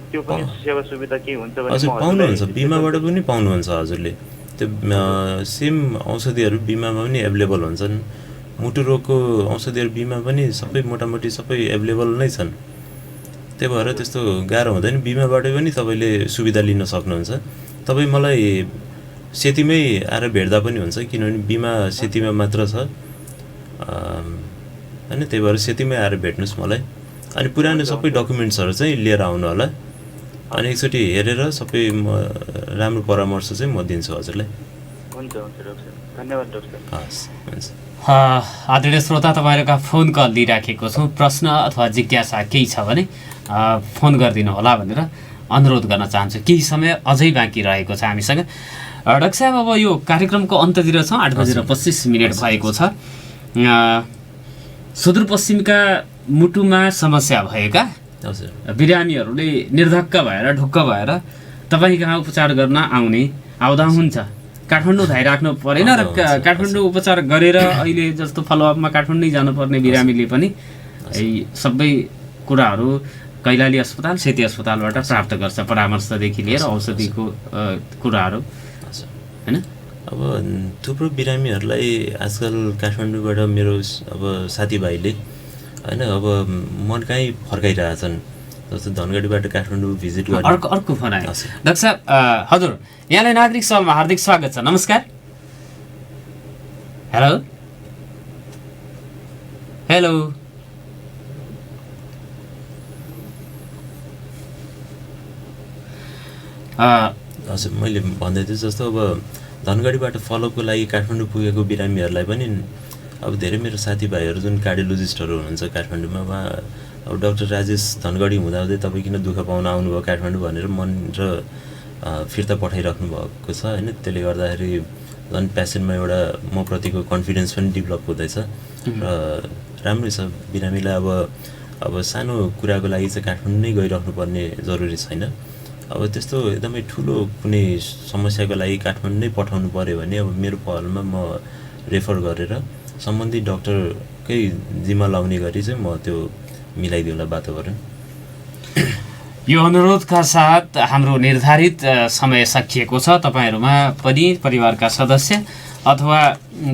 त्यो पनि सेवा सुविधा के हुन्छ भने हजुर पाउनुहुन्छ, बिमाबाट पनि पाउनुहुन्छ हजुरले। त्यो सेम औषधिहरू बिमामा पनि एभाइलेबल हुन्छन्। मुटु रोगको औषधिहरू बिमा पनि सबै मोटामोटी सबै एभाइलेबल नै छन्। त्यही भएर त्यस्तो गाह्रो हुँदैन। बिमाबाट पनि तपाईँले सुविधा लिन सक्नुहुन्छ। तपाईँ मलाई सेतीमै आएर भेट्दा पनि हुन्छ, किनभने बिमा सेतीमा मात्र छ होइन। त्यही भएर सेतीमै आएर भेट्नुहोस् मलाई। अनि पुरानो सबै डकुमेन्ट्सहरू चाहिँ लिएर आउनु होला। अनि एकचोटि हेरेर सबै राम्रो परामर्श चाहिँ म दिन्छु हजुरलाई। हुन्छ डाक्टर साहब। धन्यवाद डाक्टर साहब। हस् हुन्छ। आदरणीय श्रोता, तपाईँहरूका फोन कल लिइराखेको छौँ। प्रश्न अथवा जिज्ञासा केही छ भने फोन गरिदिनु होला भनेर अनुरोध गर्न चाहन्छु। केही समय अझै बाँकी रहेको छ हामीसँग। डाक्टर साहब, अब यो कार्यक्रमको अन्त्यतिर छौँ। 8:25 भएको छ। सुदूरपश्चिमका मुटुमा समस्या भएका बिरामीहरूले निर्धक्क भएर ढुक्क भएर तपाईँ कहाँ उपचार गर्न आउँदा हुन्छ। काठमाडौँ धाइराख्नु परेन र काठमाडौँ उपचार गरेर अहिले जस्तो फलोअपमा काठमाडौँ जानुपर्ने बिरामीले पनि सबै कुराहरू कैलाली अस्पताल, सेती अस्पतालबाट प्राप्त गर्छ। परामर्शदेखि लिएर औषधिको कुराहरू होइन। अब थुप्रो बिरामीहरूलाई आजकल काठमाडौँबाट मेरो अब साथीभाइले होइन अब मन कहीँ फर्काइरहेछन्। जस्तो धनगढीबाट काठमाडौँ भिजिट गर्ने अर्को फोन आयो हजुर। डाक्टर साहब हजुर यहाँलाई नागरिक सभामा हार्दिक स्वागत छ। नमस्कार। हेलो हेलो हजुर मैले भन्दै थिएँ जस्तो अब धनगढीबाट फलोअपको लागि काठमाडौँ पुगेको बिरामीहरूलाई पनि अब धेरै मेरो साथीभाइहरू जुन कार्डियोलोजिस्टहरू हुनुहुन्छ काठमाडौँमा उहाँ अब डाक्टर राजेश धनगढी हुँदाहुँदै तपाईँ किन दुःख पाउन आउनुभयो काठमाडौँ भनेर मन र फिर्ता पठाइराख्नु भएको छ होइन। त्यसले गर्दाखेरि झन् पेसेन्टमा एउटा म प्रतिको कन्फिडेन्स पनि डेभलप हुँदैछ र राम्रै छ। बिरामीलाई अब सानो कुराको लागि चाहिँ काठमाडौँ नै गइराख्नुपर्ने जरुरी छैन। अब त्यस्तो एकदमै ठुलो कुनै समस्याको लागि काठमाडौँ नै पठाउनु पऱ्यो भने अब मेरो पहलमा म रेफर गरेर सम्बन्धित डक्टरकै जिम्मा लाउने गरी चाहिँ म त्यो मिलाइदिउँला वातावरण। यो अनुरोधका साथ हाम्रो निर्धारित समय सकिएको छ। तपाईँहरूमा पनि परिवारका सदस्य अथवा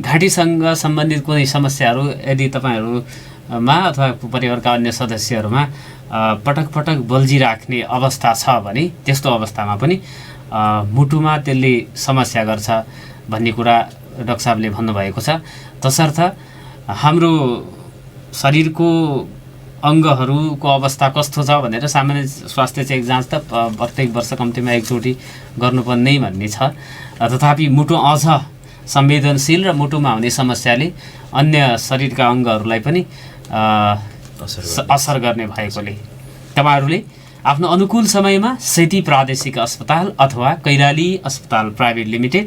घाँटीसँग सम्बन्धित कुनै समस्याहरू यदि तपाईँहरूमा अथवा परिवारका अन्य सदस्यहरूमा पटक पटक बल्झिराख्ने अवस्था छ भने त्यस्तो अवस्थामा पनि मुटुमा त्यसले समस्या गर्छ भन्ने कुरा डाक्टर साहबले भन्नुभएको छ। तसर्थ हाम्रो शरीरको अङ्गहरूको अवस्था कस्तो छ भनेर सामान्य स्वास्थ्य चेक जाँच त प्रत्येक वर्ष कम्तीमा एकचोटि गर्नुपर्ने भन्ने छ। तथापि मुटु अझ संवेदनशील र मुटुमा हुने समस्याले अन्य शरीरका अङ्गहरूलाई पनि असर गर्ने भएकोले तपाईँहरूले आफ्नो अनुकूल समयमा सेती प्रादेशिक अस्पताल अथवा कैलाली अस्पताल प्राइभेट लिमिटेड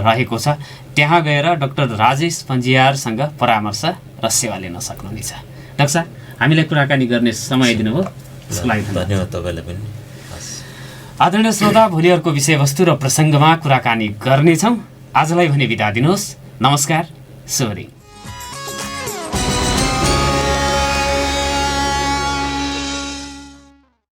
रहेको छ त्यहाँ गएर डाक्टर राजेश पन्जियारसँग परामर्श र सेवा लिन सक्नुहुनेछ। डाक्टर साहब हामीलाई कुराकानी गर्ने समय दिनुभयो त्यसको लागि धन्यवाद तपाईँलाई पनि। आदरणीय श्रोता भोलि अर्को विषयवस्तु र प्रसङ्गमा कुराकानी गर्नेछौँ। आजलाई भने बिदा दिनुहोस्। नमस्कार, शुभ दिन।